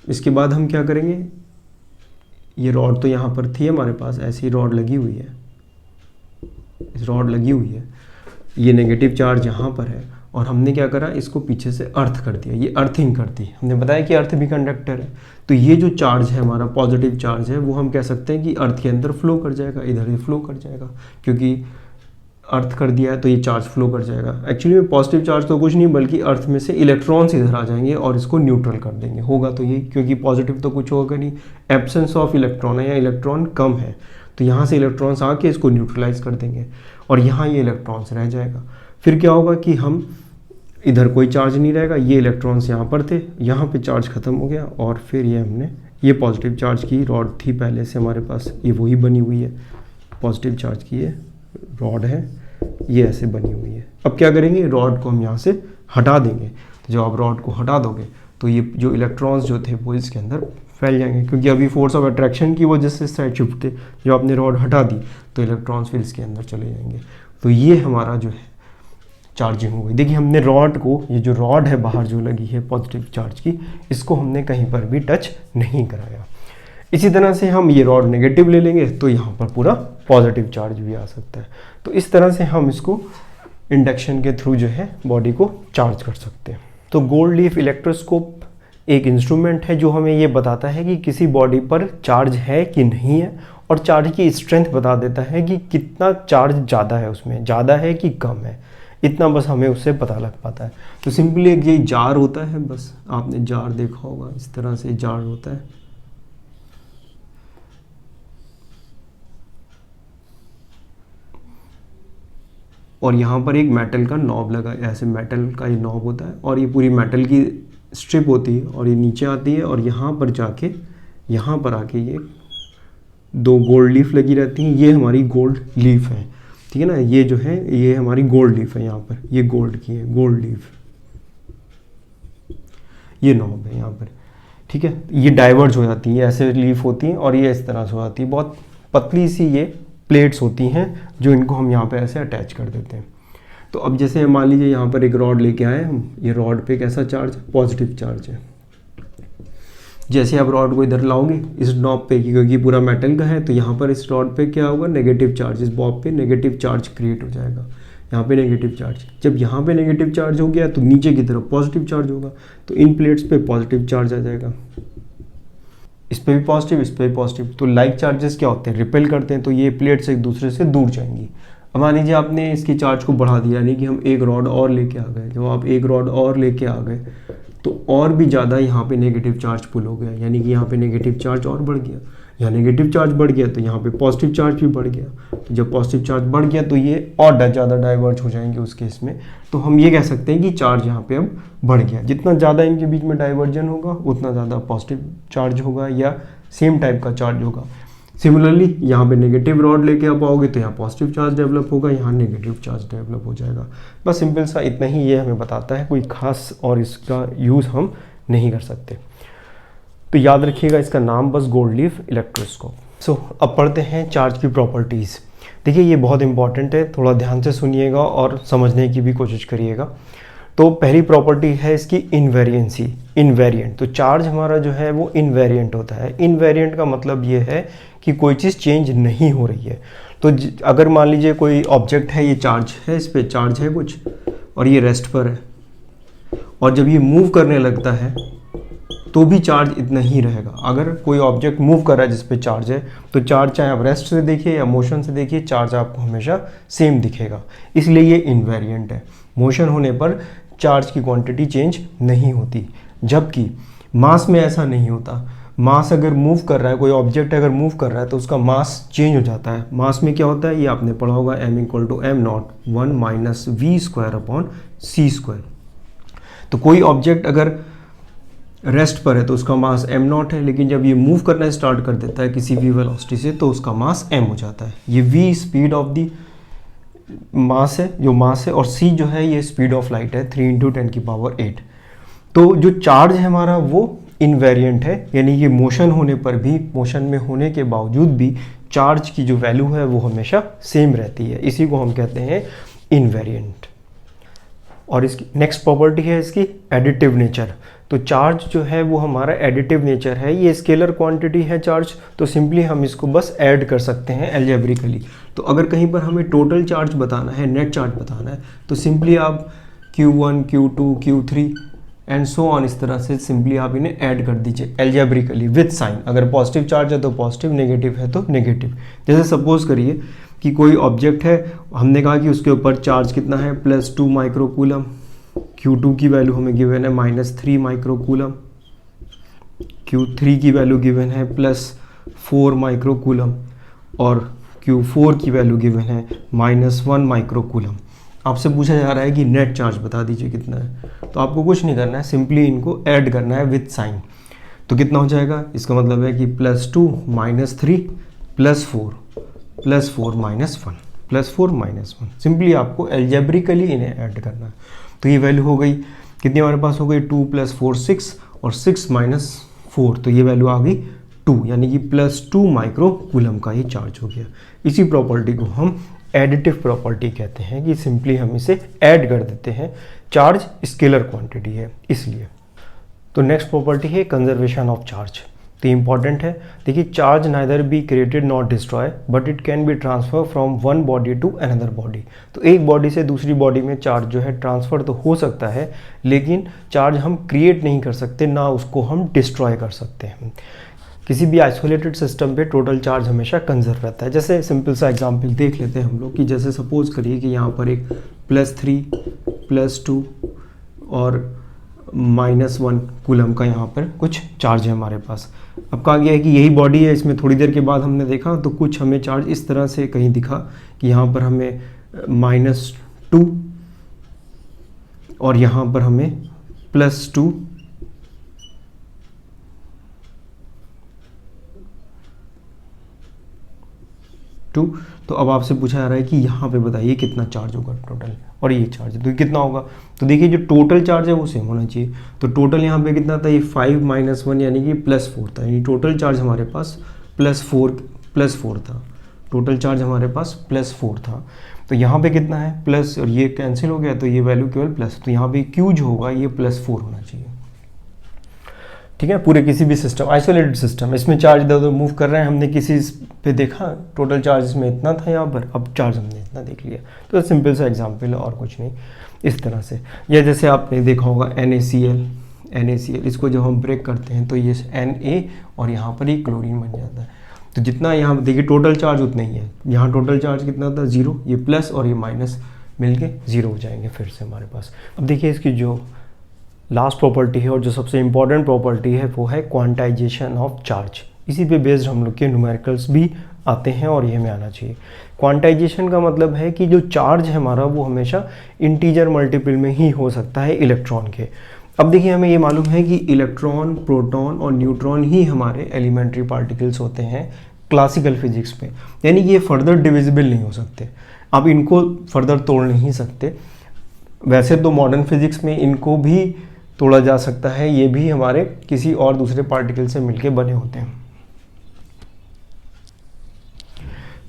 इसके बाद हम क्या करेंगे, ये रॉड तो यहाँ पर थी हमारे पास, ऐसी रॉड लगी हुई है, इस रॉड लगी हुई है, ये नेगेटिव चार्ज यहाँ पर है और हमने क्या करा, इसको पीछे से अर्थ कर दिया, ये अर्थिंग कर दी। हमने बताया कि अर्थ भी कंडक्टर है, तो ये जो चार्ज है हमारा पॉजिटिव चार्ज है वो हम कह सकते हैं कि अर्थ के अंदर फ्लो कर जाएगा, इधर ही फ्लो कर जाएगा, क्योंकि अर्थ कर दिया है तो ये चार्ज फ्लो कर जाएगा। एक्चुअली में पॉजिटिव चार्ज तो कुछ नहीं बल्कि अर्थ में से इलेक्ट्रॉन्स इधर आ जाएंगे और इसको न्यूट्रल कर देंगे। होगा तो ये, क्योंकि पॉजिटिव तो कुछ होगा नहीं, एब्सेंस ऑफ इलेक्ट्रॉन है या इलेक्ट्रॉन कम है, तो यहाँ से इलेक्ट्रॉन्स आके इसको न्यूट्रलाइज कर देंगे और यहाँ ये इलेक्ट्रॉन्स रह जाएगा। फिर क्या होगा कि हम इधर कोई चार्ज नहीं रहेगा, ये इलेक्ट्रॉन्स यहाँ पर थे, यहाँ पे चार्ज खत्म हो गया और फिर ये हमने, ये पॉजिटिव चार्ज की रॉड थी पहले से हमारे पास, ये वही बनी हुई है, पॉजिटिव चार्ज की ये रॉड है, ये ऐसे बनी हुई है। अब क्या करेंगे, रॉड को हम यहाँ से हटा देंगे। तो जब आप रॉड को हटा दोगे तो ये जो इलेक्ट्रॉन्स जो थे वो इसके अंदर फैल जाएंगे, क्योंकि अभी फोर्स ऑफ अट्रैक्शन की वजह से साइड शिफ्ट थे। जब आपने रॉड हटा दी तो इलेक्ट्रॉन्स फिर इसके अंदर चले जाएंगे। तो ये हमारा जो है चार्जिंग हो गई। देखिए हमने रॉड को, ये जो रॉड है बाहर जो लगी है पॉजिटिव चार्ज की, इसको हमने कहीं पर भी टच नहीं कराया। इसी तरह से हम ये रॉड नेगेटिव ले लेंगे तो यहाँ पर पूरा पॉजिटिव चार्ज भी आ सकता है। तो इस तरह से हम इसको इंडक्शन के थ्रू जो है बॉडी को चार्ज कर सकते हैं। तो गोल्ड लीफ इलेक्ट्रोस्कोप एक इंस्ट्रूमेंट है जो हमें ये बताता है कि किसी बॉडी पर चार्ज है कि नहीं है, और चार्ज की स्ट्रेंथ बता देता है कि कितना चार्ज ज़्यादा है, उसमें ज़्यादा है कि कम है, इतना बस हमें उससे पता लग पाता है। तो सिंपली एक ये जार होता है, बस आपने जार देखा होगा, इस तरह से जार होता है। और यहाँ पर एक मेटल का नॉब लगा है, ऐसे मेटल का ये नॉब होता है और ये पूरी मेटल की स्ट्रिप होती है और ये नीचे आती है और यहाँ पर जाके, यहाँ पर आके ये 2 गोल्ड लीफ लगी रहती हैं। ये हमारी गोल्ड लीफ है, ठीक है ना, ये जो है ये हमारी गोल्ड लीफ है, यहाँ पर ये गोल्ड की है, गोल्ड लीफ, ये नॉब है यहाँ पर, ठीक है। ये डाइवर्ज हो जाती है, ऐसे लीफ होती हैं और ये इस तरह से हो जाती है, बहुत पतली सी ये प्लेट्स होती हैं जो इनको हम यहाँ पे ऐसे अटैच कर देते हैं। तो अब जैसे मान लीजिए यहाँ पर एक रॉड लेके आए हम, ये रॉड पे कैसा चार्ज है, पॉजिटिव चार्ज है। जैसे आप रॉड को इधर लाओगे इस नॉब पे, क्योंकि पूरा मेटल का है, तो यहाँ पर इस रॉड पे क्या होगा, नेगेटिव चार्ज, इस बॉब पे नेगेटिव चार्ज क्रिएट हो जाएगा, यहाँ पे नेगेटिव चार्ज। जब यहाँ पे नेगेटिव चार्ज हो गया तो नीचे की तरफ पॉजिटिव चार्ज होगा, तो इन प्लेट्स पे पॉजिटिव चार्ज आ जाएगा, इस पे भी पॉजिटिव, इस पे भी पॉजिटिव। तो लाइक चार्जेस क्या होते हैं, रिपेल करते हैं, तो ये प्लेट्स एक दूसरे से दूर जाएंगी। अब मान लीजिए आपने इसकी चार्ज को बढ़ा दिया, यानी कि हम एक रॉड और लेके आ गए। जब आप एक रॉड और लेके आ गए तो और भी ज़्यादा यहाँ पे नेगेटिव चार्ज पुल हो गया, यानी कि यहाँ पे नेगेटिव चार्ज और बढ़ गया। यहाँ नेगेटिव चार्ज बढ़ गया तो यहाँ पे पॉजिटिव चार्ज भी बढ़ गया। तो जब पॉजिटिव चार्ज बढ़ गया तो ये और ज़्यादा डाइवर्ज हो जाएंगे उस केस में। तो हम ये कह सकते हैं कि चार्ज यहाँ पे अब बढ़ गया। जितना ज़्यादा इनके बीच में डाइवर्जन होगा उतना ज़्यादा पॉजिटिव चार्ज होगा या सेम टाइप का चार्ज होगा। सिमिलरली यहाँ पे नेगेटिव रॉड लेके आप आओगे तो यहाँ पॉजिटिव चार्ज डेवलप होगा, यहाँ नेगेटिव चार्ज डेवलप हो जाएगा। बस सिंपल सा इतना ही ये हमें बताता है, कोई खास और इसका यूज़ हम नहीं कर सकते। तो याद रखिएगा इसका नाम बस गोल्ड लीफ इलेक्ट्रोस्कोप। सो अब पढ़ते हैं चार्ज की प्रॉपर्टीज़। देखिए ये बहुत इंपॉर्टेंट है, थोड़ा ध्यान से सुनिएगा और समझने की भी कोशिश करिएगा। तो पहली प्रॉपर्टी है इसकी इनवेरिएंसी, इनवेरिएंट। तो चार्ज हमारा जो है वो इनवेरिएंट होता है। इनवेरिएंट का मतलब ये है कि कोई चीज़ चेंज नहीं हो रही है। तो अगर मान लीजिए कोई ऑब्जेक्ट है, ये चार्ज है, इस पर चार्ज है कुछ और ये रेस्ट पर है, और जब ये मूव करने लगता है तो भी चार्ज इतना ही रहेगा। अगर कोई ऑब्जेक्ट मूव कर रहा है जिस पे चार्ज है, तो चार्ज चाहे आप रेस्ट से देखिए या मोशन से देखिए, चार्ज आपको हमेशा सेम दिखेगा। इसलिए ये इनवेरिएंट है। मोशन होने पर चार्ज की क्वांटिटी चेंज नहीं होती, जबकि मास में ऐसा नहीं होता। मास अगर मूव कर रहा है, कोई ऑब्जेक्ट अगर मूव कर रहा है तो उसका मास चेंज हो जाता है। मास में क्या होता है, ये आपने पढ़ा होगा, m = m0 1 - v²/c²। तो कोई ऑब्जेक्ट अगर रेस्ट पर है तो उसका मास m0 है, लेकिन जब ये मूव करना स्टार्ट कर देता है किसी v वेलोसिटी से तो उसका मास m हो जाता है। ये v speed of the mass है, जो मास है, और c जो है ये स्पीड ऑफ लाइट है, 3 × 10⁸। तो जो चार्ज है हमारा वो इनवेरिएंट है, यानी कि मोशन होने पर भी, मोशन में होने के बावजूद भी चार्ज की जो वैल्यू है वो हमेशा सेम रहती है। इसी को हम कहते हैं इनवेरिएंट। और इसकी नेक्स्ट प्रॉपर्टी है इसकी एडिटिव नेचर। तो चार्ज जो है वो हमारा एडिटिव नेचर है। ये स्केलर क्वांटिटी है चार्ज, तो सिंपली हम इसको बस ऐड कर सकते हैं एल्जेब्रिकली। तो अगर कहीं पर हमें टोटल चार्ज बताना है, नेट चार्ज बताना है, तो सिंपली आप Q1, Q2, Q3 and so on, इस तरह से सिंपली आप इन्हें ऐड कर दीजिए एल्जेब्रिकली विथ साइन। अगर पॉजिटिव चार्ज है तो पॉजिटिव, नेगेटिव है तो नेगेटिव। जैसे सपोज करिए कि कोई ऑब्जेक्ट है, हमने कहा कि उसके ऊपर चार्ज कितना है, +2 माइक्रोकूलम। Q2 की वैल्यू हमें गिवन है -3 माइक्रोकूलम। Q3 की वैल्यू गिवन है +4 माइक्रोकूलम और Q4 की वैल्यू गिवन है -1 माइक्रोकूलम। आपसे पूछा जा रहा है कि नेट चार्ज बता दीजिए कितना है, तो आपको कुछ नहीं करना है, सिंपली इनको ऐड करना है विथ साइन। तो कितना हो जाएगा, इसका मतलब है कि +2 -3 +4 +4 -1 +4 -1। सिंपली आपको एल्जेब्रिकली इन्हें ऐड करना है। तो ये वैल्यू हो गई कितनी हमारे पास हो गई, 2 + 4 6 और 6 - 4, तो ये वैल्यू आ गई 2, यानी कि +2 माइक्रोकूलम का ही चार्ज हो गया। इसी प्रॉपर्टी को हम एडिटिव प्रॉपर्टी कहते हैं कि सिंपली हम इसे ऐड कर देते हैं, चार्ज स्केलर क्वांटिटी है इसलिए। तो नेक्स्ट प्रॉपर्टी है कंजर्वेशन ऑफ चार्ज। तो इंपॉर्टेंट है, देखिए charge neither be created not destroy but it can be transfer from one body to another body. तो एक बॉडी से दूसरी बॉडी में चार्ज जो है ट्रांसफ़र तो हो सकता है, लेकिन चार्ज हम क्रिएट नहीं कर सकते, ना उसको हम डिस्ट्रॉय कर सकते हैं। किसी भी आइसोलेटेड सिस्टम पे टोटल चार्ज हमेशा कंजर्व रहता है। जैसे सिंपल सा एग्जांपल देख लेते हैं हम लोग कि जैसे सपोज करिए कि यहाँ पर एक +3 +2 और -1 कूलम का यहाँ पर कुछ चार्ज है हमारे पास। अब कहा गया है कि यही बॉडी है, इसमें थोड़ी देर के बाद हमने देखा तो कुछ हमें चार्ज इस तरह से कहीं दिखा कि यहाँ पर हमें -2 और यहाँ पर हमें +2 2। तो अब आपसे पूछा जा रहा है कि यहाँ पे बताइए कितना चार्ज होगा टोटल, और ये चार्ज तो कितना होगा। तो देखिए जो टोटल चार्ज है वो सेम होना चाहिए। तो टोटल यहाँ पे कितना था, ये 5 - 1 यानी कि +4 था, यानी टोटल चार्ज हमारे पास +4 था। टोटल चार्ज हमारे पास +4 था। तो यहाँ पे कितना है प्लस, और ये कैंसिल हो गया तो ये वैल्यू केवल प्लस, तो यहाँ पे Q जो होगा ये +4 होना चाहिए। ठीक है, पूरे किसी भी सिस्टम, आइसोलेटेड सिस्टम, इसमें चार्ज इधर उधर मूव कर रहे हैं, हमने किसी पे देखा टोटल चार्ज इसमें इतना था यहाँ पर, अब चार्ज हमने इतना देख लिया। तो सिंपल सा एग्जांपल है और कुछ नहीं, इस तरह से। या जैसे आपने देखा होगा NaCl, इसको जब हम ब्रेक करते हैं तो ये Na और यहाँ पर ही क्लोरीन बन जाता है। तो जितना यहाँ देखिए टोटल चार्ज उतना ही है, यहाँ टोटल चार्ज कितना था 0, ये प्लस और ये माइनस मिलके 0 हो जाएंगे फिर से हमारे पास। अब देखिए इसकी जो लास्ट प्रॉपर्टी है और जो सबसे इम्पॉर्टेंट प्रॉपर्टी है वो है क्वांटाइजेशन ऑफ चार्ज। इसी पे बेस्ड हम लोग के न्यूमेरिकल्स भी आते हैं और ये हमें आना चाहिए। क्वांटाइजेशन का मतलब है कि जो चार्ज है हमारा वो हमेशा इंटीजर मल्टीपल में ही हो सकता है इलेक्ट्रॉन के। अब देखिए हमें ये मालूम है कि इलेक्ट्रॉन, प्रोटॉन और न्यूट्रॉन ही हमारे एलिमेंट्री पार्टिकल्स होते हैं क्लासिकल फिजिक्स में, यानी कि ये फर्दर डिविजिबल नहीं हो सकते, आप इनको फर्दर तोड़ नहीं सकते। वैसे तो मॉडर्न फिजिक्स में इनको भी तोड़ा जा सकता है, ये भी हमारे किसी और दूसरे पार्टिकल से मिलके बने होते हैं।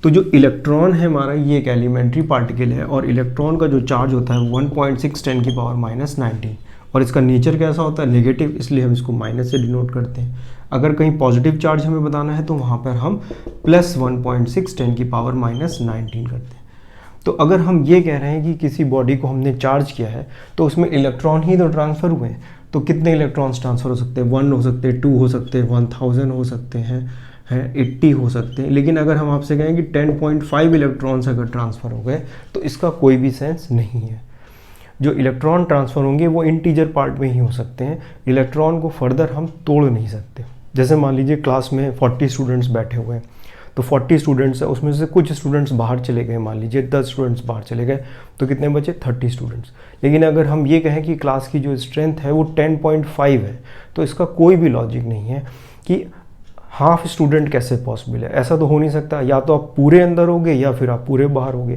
तो जो इलेक्ट्रॉन है हमारा ये एक एलिमेंट्री पार्टिकल है और इलेक्ट्रॉन का जो चार्ज होता है 1.6 × 10⁻⁻�9 और इसका नेचर कैसा होता है नेगेटिव, इसलिए हम इसको माइनस से डिनोट करते हैं। अगर कहीं पॉजिटिव चार्ज हमें बताना है तो वहाँ पर हम +1.6 × 10⁻⁻19 करते हैं। तो अगर हम ये कह रहे हैं कि किसी बॉडी को हमने चार्ज किया है तो उसमें इलेक्ट्रॉन ही तो ट्रांसफ़र हुए हैं, तो कितने इलेक्ट्रॉन्स ट्रांसफ़र हो सकते हैं, 1 हो सकते हैं, 2 हो सकते हैं, 1000 हो सकते हैं, 80 हो सकते हैं। लेकिन अगर हम आपसे कहें कि 10.5 इलेक्ट्रॉन्स अगर ट्रांसफ़र हो गए तो इसका कोई भी सेंस नहीं है। जो इलेक्ट्रॉन ट्रांसफ़र होंगे वो इंटीजर पार्ट में ही हो सकते हैं, इलेक्ट्रॉन को फर्दर हम तोड़ नहीं सकते। जैसे मान लीजिए क्लास में 40 स्टूडेंट्स बैठे हुए हैं, तो 40 स्टूडेंट्स है, उसमें से कुछ स्टूडेंट्स बाहर चले गए, मान लीजिए 10 स्टूडेंट्स बाहर चले गए, तो कितने बचे 30 स्टूडेंट्स। लेकिन अगर हम ये कहें कि क्लास की जो स्ट्रेंथ है वो 10.5 है, तो इसका कोई भी लॉजिक नहीं है कि हाफ स्टूडेंट कैसे पॉसिबल है, ऐसा तो हो नहीं सकता। या तो आप पूरे अंदर होगे या फिर आप पूरे बाहर होगे।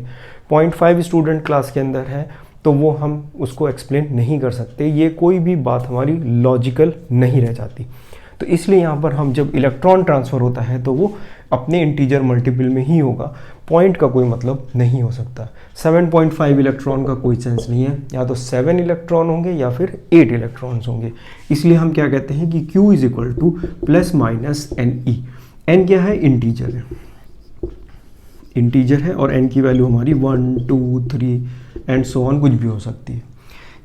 0.5 स्टूडेंट क्लास के अंदर है तो वो हम उसको एक्सप्लेन नहीं कर सकते, ये कोई भी बात हमारी लॉजिकल नहीं रह जाती। तो इसलिए यहाँ पर हम जब इलेक्ट्रॉन ट्रांसफ़र होता है तो वो अपने इंटीजर मल्टीपल में ही होगा, पॉइंट का कोई मतलब नहीं हो सकता। 7.5 इलेक्ट्रॉन का कोई सेंस नहीं है, या तो 7 इलेक्ट्रॉन होंगे या फिर 8 इलेक्ट्रॉन्स होंगे। इसलिए हम क्या कहते हैं कि Q = ±NE। N क्या है, इंटीजर है, इंटीजर है और n की वैल्यू हमारी 1 2 3 एंड सो ऑन कुछ भी हो सकती है।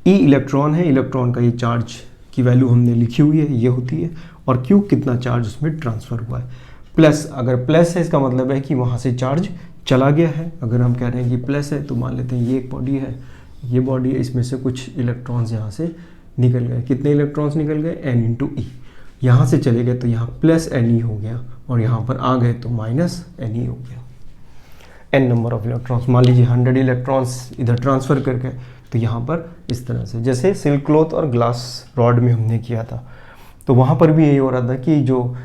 ई इलेक्ट्रॉन है, इलेक्ट्रॉन का ये चार्ज की वैल्यू हमने लिखी हुई है, ये होती है। और क्यू कितना चार्ज उसमें ट्रांसफ़र हुआ है। प्लस, अगर प्लस है इसका मतलब है कि वहाँ से चार्ज चला गया है। अगर हम कह रहे हैं कि प्लस है तो मान लेते हैं ये एक बॉडी है, ये बॉडी है, इसमें से कुछ इलेक्ट्रॉन्स यहाँ से निकल गए। कितने इलेक्ट्रॉन्स निकल गए? n इंटू ई। यहाँ से चले गए तो यहाँ प्लस एन ई हो गया और यहाँ पर आ गए तो माइनस एन ई हो गया। n नंबर ऑफ इलेक्ट्रॉन्स, मान लीजिए 100 इलेक्ट्रॉन्स इधर ट्रांसफ़र कर गए तो यहाँ पर इस तरह से, जैसे सिल्क क्लॉथ और ग्लास रॉड में हमने किया था, तो वहाँ पर भी यही हो रहा था कि जो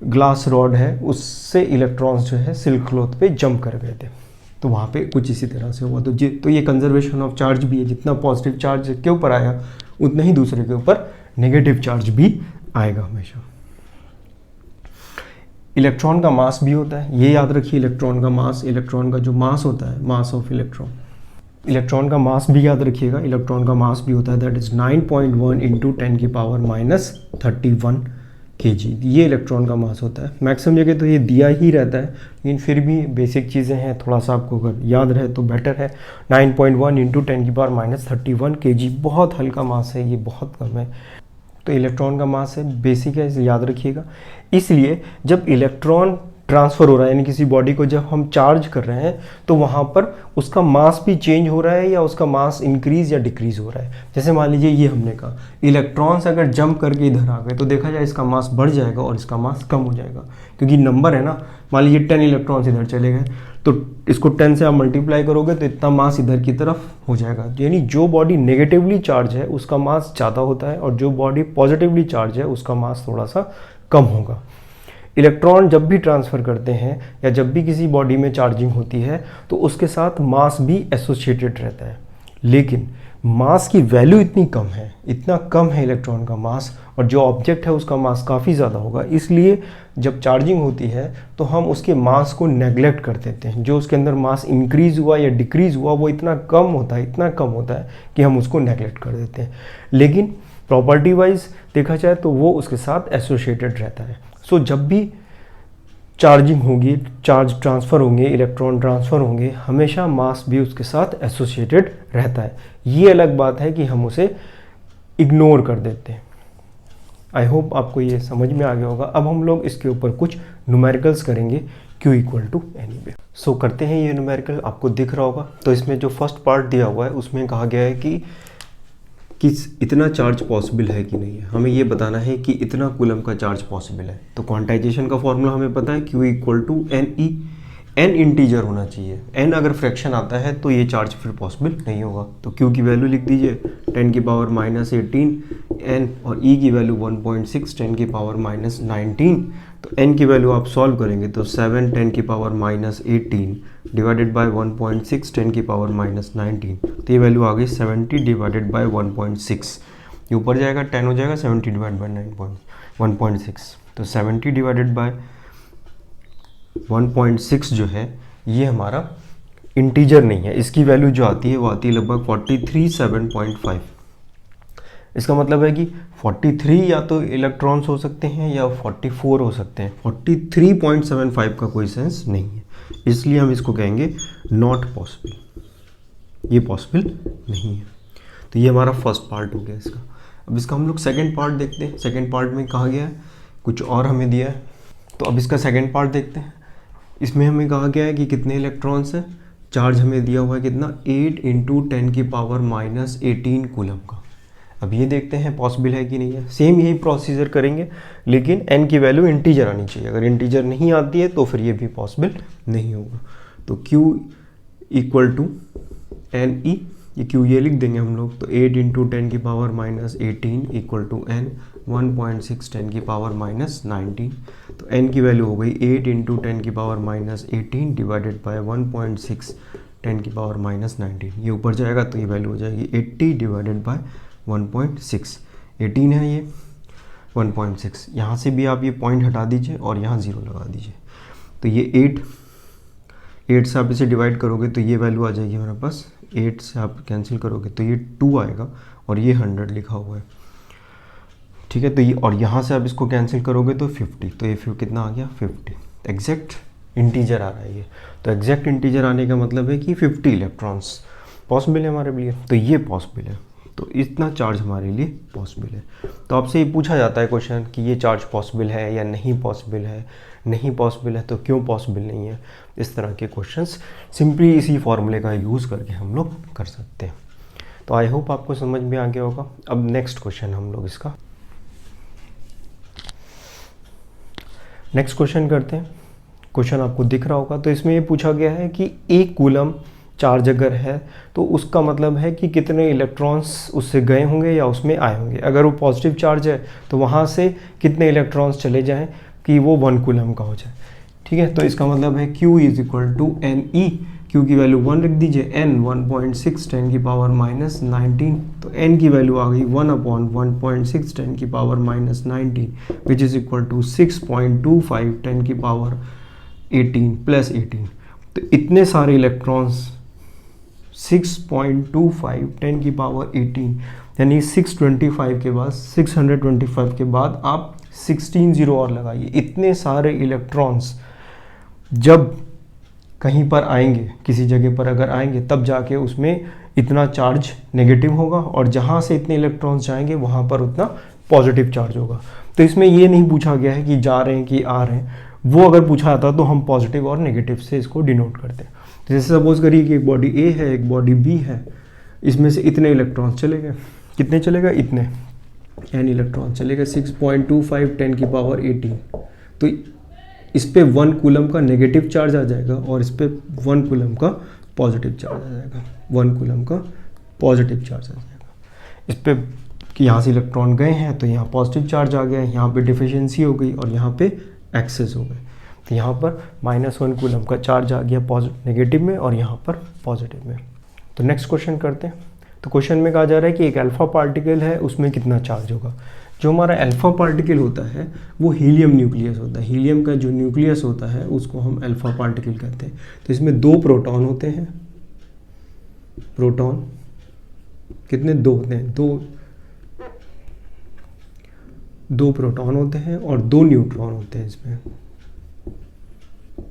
ग्लास रॉड है उससे इलेक्ट्रॉन्स जो है सिल्क क्लॉथ पे जंप कर गए थे, तो वहाँ पे कुछ इसी तरह से हुआ। तो ये कंजर्वेशन ऑफ चार्ज भी है, जितना पॉजिटिव चार्ज के ऊपर आया उतना ही दूसरे के ऊपर नेगेटिव चार्ज भी आएगा हमेशा। इलेक्ट्रॉन का मास भी होता है, ये याद रखिए, इलेक्ट्रॉन का मास, इलेक्ट्रॉन का जो मास होता है, मास ऑफ इलेक्ट्रॉन, इलेक्ट्रॉन का मास भी याद रखिएगा, इलेक्ट्रॉन का मास भी होता है दैट इज 9.1 इंटू 10 की पावर माइनस 31 kg। ये इलेक्ट्रॉन का मास होता है। मैक्सिमम जगह तो ये दिया ही रहता है, लेकिन फिर भी बेसिक चीज़ें हैं, थोड़ा सा आपको अगर याद रहे तो बेटर है। 9.1 इंटू 10 की पावर माइनस 31 kg, बहुत हल्का मास है, ये बहुत कम है। तो इलेक्ट्रॉन का मास है, बेसिक है, इसे याद रखिएगा। इसलिए जब इलेक्ट्रॉन ट्रांसफ़र हो रहा है, यानी किसी बॉडी को जब हम चार्ज कर रहे हैं, तो वहाँ पर उसका मास भी चेंज हो रहा है या उसका मास इंक्रीज़ या डिक्रीज़ हो रहा है। जैसे मान लीजिए ये हमने कहा, इलेक्ट्रॉन्स अगर जंप करके इधर आ गए तो देखा जाए इसका मास बढ़ जाएगा और इसका मास कम हो जाएगा, क्योंकि नंबर है ना। मान लीजिए 10 इलेक्ट्रॉन्स इधर चले गए तो इसको 10 से आप मल्टीप्लाई करोगे तो इतना मास इधर की तरफ हो जाएगा। यानी जो बॉडी नेगेटिवली चार्ज है उसका मास ज़्यादा होता है और जो बॉडी पॉजिटिवली चार्ज है उसका मास थोड़ा सा कम होगा। इलेक्ट्रॉन जब भी ट्रांसफ़र करते हैं या जब भी किसी बॉडी में चार्जिंग होती है तो उसके साथ मास भी एसोसिएटेड रहता है, लेकिन मास की वैल्यू इतनी कम है, इतना कम है इलेक्ट्रॉन का मास, और जो ऑब्जेक्ट है उसका मास काफ़ी ज़्यादा होगा। इसलिए जब चार्जिंग होती है तो हम उसके मास को नेग्लेक्ट कर देते हैं। जो उसके अंदर मास इंक्रीज़ हुआ या डिक्रीज़ हुआ वो इतना कम होता है, इतना कम होता है कि हम उसको नेग्लेक्ट कर देते हैं। लेकिन प्रॉपर्टी वाइज देखा जाए तो वो उसके साथ एसोसिएटेड रहता है। सो जब भी चार्जिंग होगी, चार्ज ट्रांसफ़र होंगे, इलेक्ट्रॉन ट्रांसफ़र होंगे, हमेशा मास भी उसके साथ एसोसिएटेड रहता है। ये अलग बात है कि हम उसे इग्नोर कर देते हैं। आई होप आपको ये समझ में आ गया होगा। अब हम लोग इसके ऊपर कुछ न्यूमेरिकल्स करेंगे, Q इक्वल टू एनी पे। सो करते हैं ये न्यूमेरिकल, आपको दिख रहा होगा। तो इसमें जो फर्स्ट पार्ट दिया हुआ है उसमें कहा गया है कि इतना चार्ज पॉसिबल है कि नहीं है। हमें ये बताना है कि इतना कूलम का चार्ज पॉसिबल है। तो क्वांटाइजेशन का फॉर्मूला हमें पता है, Q equal to n e. N integer होना चाहिए, एन अगर फ्रैक्शन आता है तो ये चार्ज फिर पॉसिबल नहीं होगा। तो Q की वैल्यू लिख दीजिए 10 की पावर माइनस 18 एन, और E की वैल्यू 1.6 10 की पावर माइनस 19। तो n की वैल्यू आप सॉल्व करेंगे तो 7 10 की पावर माइनस 18 डिवाइडेड बाय 1.6 10 की पावर माइनस 19। तो ये वैल्यू आ गई 70 डिवाइडेड बाय 1.6। ये ऊपर जाएगा 10 हो जाएगा, 70 डिवाइड बाय 1.6। तो 70 डिवाइडेड बाय 1.6 जो है ये हमारा इंटीजर नहीं है। इसकी वैल्यू जो आती है वो आती है लगभग 437.5। इसका मतलब है कि 43 या तो इलेक्ट्रॉन्स हो सकते हैं या 44 हो सकते हैं। 43.75 का कोई सेंस नहीं है, इसलिए हम इसको कहेंगे नॉट पॉसिबल, ये पॉसिबल नहीं है। तो ये हमारा फर्स्ट पार्ट हो गया इसका। अब इसका हम लोग सेकेंड पार्ट देखते हैं। सेकेंड पार्ट में कहा गया है, कुछ और हमें दिया है। तो अब इसका सेकेंड पार्ट देखते हैं। इसमें हमें कहा गया है कि कितने इलेक्ट्रॉन्स हैं, चार्ज हमें दिया हुआ है कितना, 8 इंटू 10 की पावर माइनस 18 कूलम का। अब ये देखते हैं पॉसिबल है कि नहीं है। सेम यही प्रोसीजर करेंगे, लेकिन n की वैल्यू इंटीजर आनी चाहिए। अगर इंटीजर नहीं आती है तो फिर ये भी पॉसिबल नहीं होगा। तो Q equal to n e, ये Q ये लिख देंगे हम लोग। तो 8 इंटू 10 की power minus 18 equal to n 1.6 10 की पावर माइनस 19। तो n की वैल्यू हो गई 8 इंटू 10 की पावर माइनस 18 डिवाइडेड बाय 1.6 10 की पावर माइनस 19। ये ऊपर जाएगा तो ये वैल्यू हो जाएगी 80 डिवाइडेड बाय 1.6। 18 है ये, 1.6। यहाँ से भी आप ये पॉइंट हटा दीजिए और यहाँ 0 लगा दीजिए। तो ये 8 से आप इसे डिवाइड करोगे तो ये वैल्यू आ जाएगी हमारे पास। 8 से आप कैंसिल करोगे तो ये 2 आएगा और ये 100 लिखा हुआ है, ठीक है। तो ये, और यहाँ से आप इसको कैंसिल करोगे तो 50। तो ये कितना आ गया, 50 एग्जैक्ट इंटीजर आ रहा है ये, तो एग्जैक्ट इंटीजर आने का मतलब है कि 50 इलेक्ट्रॉन्स पॉसिबल है हमारे लिए, तो ये पॉसिबल है, तो इतना चार्ज हमारे लिए पॉसिबल है। तो आपसे ये पूछा जाता है क्वेश्चन कि ये चार्ज पॉसिबल है या नहीं पॉसिबल है, नहीं पॉसिबल है तो क्यों पॉसिबल नहीं है। इस तरह के क्वेश्चंस सिंपली इसी फॉर्मूले का यूज़ करके हम लोग कर सकते हैं। तो आई होप आपको समझ में आ गया होगा। अब नेक्स्ट क्वेश्चन हम लोग इसका नेक्स्ट क्वेश्चन करते हैं। क्वेश्चन आपको दिख रहा होगा, तो इसमें ये पूछा गया है कि 1 कूलम चार्ज अगर है तो उसका मतलब है कि कितने इलेक्ट्रॉन्स उससे गए होंगे या उसमें आए होंगे। अगर वो पॉजिटिव चार्ज है तो वहाँ से कितने इलेक्ट्रॉन्स चले जाएं कि वो 1 कूलम का हो जाए। ठीक है, तो इसका मतलब है Q is equal to NE, Q की वैल्यू 1 रख दीजिए, N 1.6 10 की पावर -19, तो N की वैल्यू आ गई 1/1.6 10 की power -19 which is equal to 6.25 10 की पावर 18 प्लस 18। तो इतने सारे इलेक्ट्रॉन्स 6.25 10 की पावर 18 यानी 625 के बाद 625 के बाद आप 16 जीरो और लगाइए। इतने सारे इलेक्ट्रॉन्स जब कहीं पर आएंगे, किसी जगह पर अगर आएंगे, तब जाके उसमें इतना चार्ज नेगेटिव होगा, और जहाँ से इतने इलेक्ट्रॉन्स जाएंगे वहाँ पर उतना पॉजिटिव चार्ज होगा। तो इसमें ये नहीं पूछा गया है कि जा रहे हैं कि आ रहे हैं, वो अगर पूछा जाता तो हम पॉजिटिव और नेगेटिव से इसको डिनोट करते हैं। जैसे सपोज करिए कि एक बॉडी ए है, एक बॉडी बी है, इसमें से इतने इलेक्ट्रॉन्स चले गए, कितने चले गए, इतने n इलेक्ट्रॉन चले गए, 6.25 10 की पावर 18। तो इस पे 1 कूलम का नेगेटिव चार्ज आ जाएगा और इस पे 1 कूलम का पॉजिटिव चार्ज आ जाएगा, 1 कूलम का पॉजिटिव चार्ज आ जाएगा। इस पे कि यहाँ से इलेक्ट्रॉन गए हैं तो यहाँ पॉजिटिव चार्ज आ गया, यहाँ पे डिफिशिएंसी हो गई और यहाँ पे एक्सेस हो गए, तो यहाँ पर -1 कूलम का चार्ज आ गया नेगेटिव में और यहाँ पर पॉजिटिव में। तो नेक्स्ट क्वेश्चन करते हैं। तो क्वेश्चन में कहा जा रहा है कि एक अल्फा पार्टिकल है, उसमें कितना चार्ज होगा। जो हमारा अल्फा पार्टिकल होता है वो हीलियम न्यूक्लियस होता है। हीलियम का जो न्यूक्लियस होता है उसको हम अल्फा पार्टिकल कहते हैं। तो इसमें 2 प्रोटॉन होते हैं, प्रोटॉन कितने, 2 होते हैं, 2 प्रोटॉन होते हैं और 2 न्यूट्रॉन होते हैं। इसमें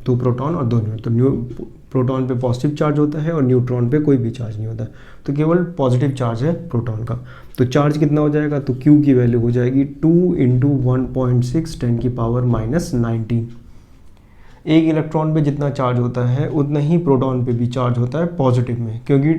2 प्रोटॉन और 2 न्यूट्रॉन। तो प्रोटॉन पे पॉजिटिव चार्ज होता है और न्यूट्रॉन पे कोई भी चार्ज नहीं होता, तो केवल पॉजिटिव चार्ज है प्रोटॉन का। तो चार्ज कितना हो जाएगा, तो Q की वैल्यू हो जाएगी 2 × 1.6 10 की पावर -19। एक इलेक्ट्रॉन पे जितना चार्ज होता है उतना ही प्रोटॉन पे भी चार्ज होता है पॉजिटिव में, क्योंकि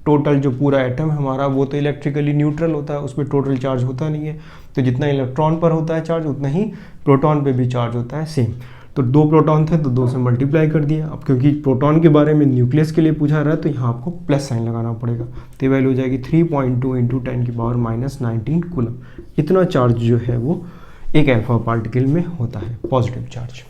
टोटल जो पूरा एटम है हमारा वो तो इलेक्ट्रिकली न्यूट्रल होता है, उसमें टोटल चार्ज होता नहीं है। तो जितना इलेक्ट्रॉन पर होता है चार्ज उतना ही प्रोटॉन पे भी चार्ज होता है सेम। तो 2 प्रोटॉन थे तो 2 से मल्टीप्लाई कर दिया। अब क्योंकि प्रोटॉन के बारे में न्यूक्लियस के लिए पूछा रहा है तो यहाँ आपको प्लस साइन लगाना पड़ेगा, तो वैल्यू हो जाएगी 3.2 × 10 की पावर -19 कूलम। इतना चार्ज जो है वो एक अल्फा पार्टिकल में होता है, पॉजिटिव चार्ज।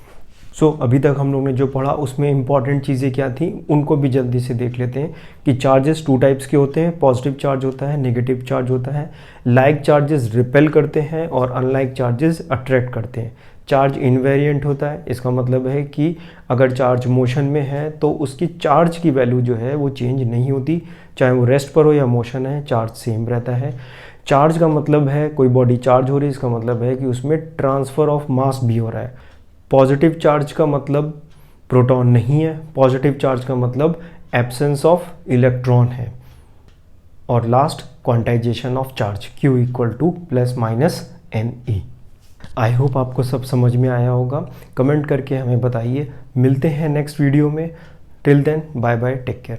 सो अभी तक हम लोग ने जो पढ़ा उसमें इंपॉर्टेंट चीज़ें क्या थी उनको भी जल्दी से देख लेते हैं कि चार्जेस 2 टाइप्स के होते हैं, पॉजिटिव चार्ज होता है, नेगेटिव चार्ज होता है। लाइक चार्जेस रिपेल करते हैं और अनलाइक चार्जेस अट्रैक्ट करते हैं। चार्ज इनवेरिएंट होता है, इसका मतलब है कि अगर चार्ज मोशन में है तो उसकी चार्ज की वैल्यू जो है वो चेंज नहीं होती, चाहे वो रेस्ट पर हो या मोशन है, चार्ज सेम रहता है। चार्ज का मतलब है कोई बॉडी चार्ज हो रही है, इसका मतलब है कि उसमें ट्रांसफ़र ऑफ मास भी हो रहा है। पॉजिटिव चार्ज का मतलब प्रोटॉन नहीं है, पॉजिटिव चार्ज का मतलब एब्सेंस ऑफ इलेक्ट्रॉन है। और last quantization of charge Q = ±NE। I hope आपको सब समझ में आया होगा। कमेंट करके हमें बताइए। मिलते हैं नेक्स्ट वीडियो में। Till then bye bye, take care.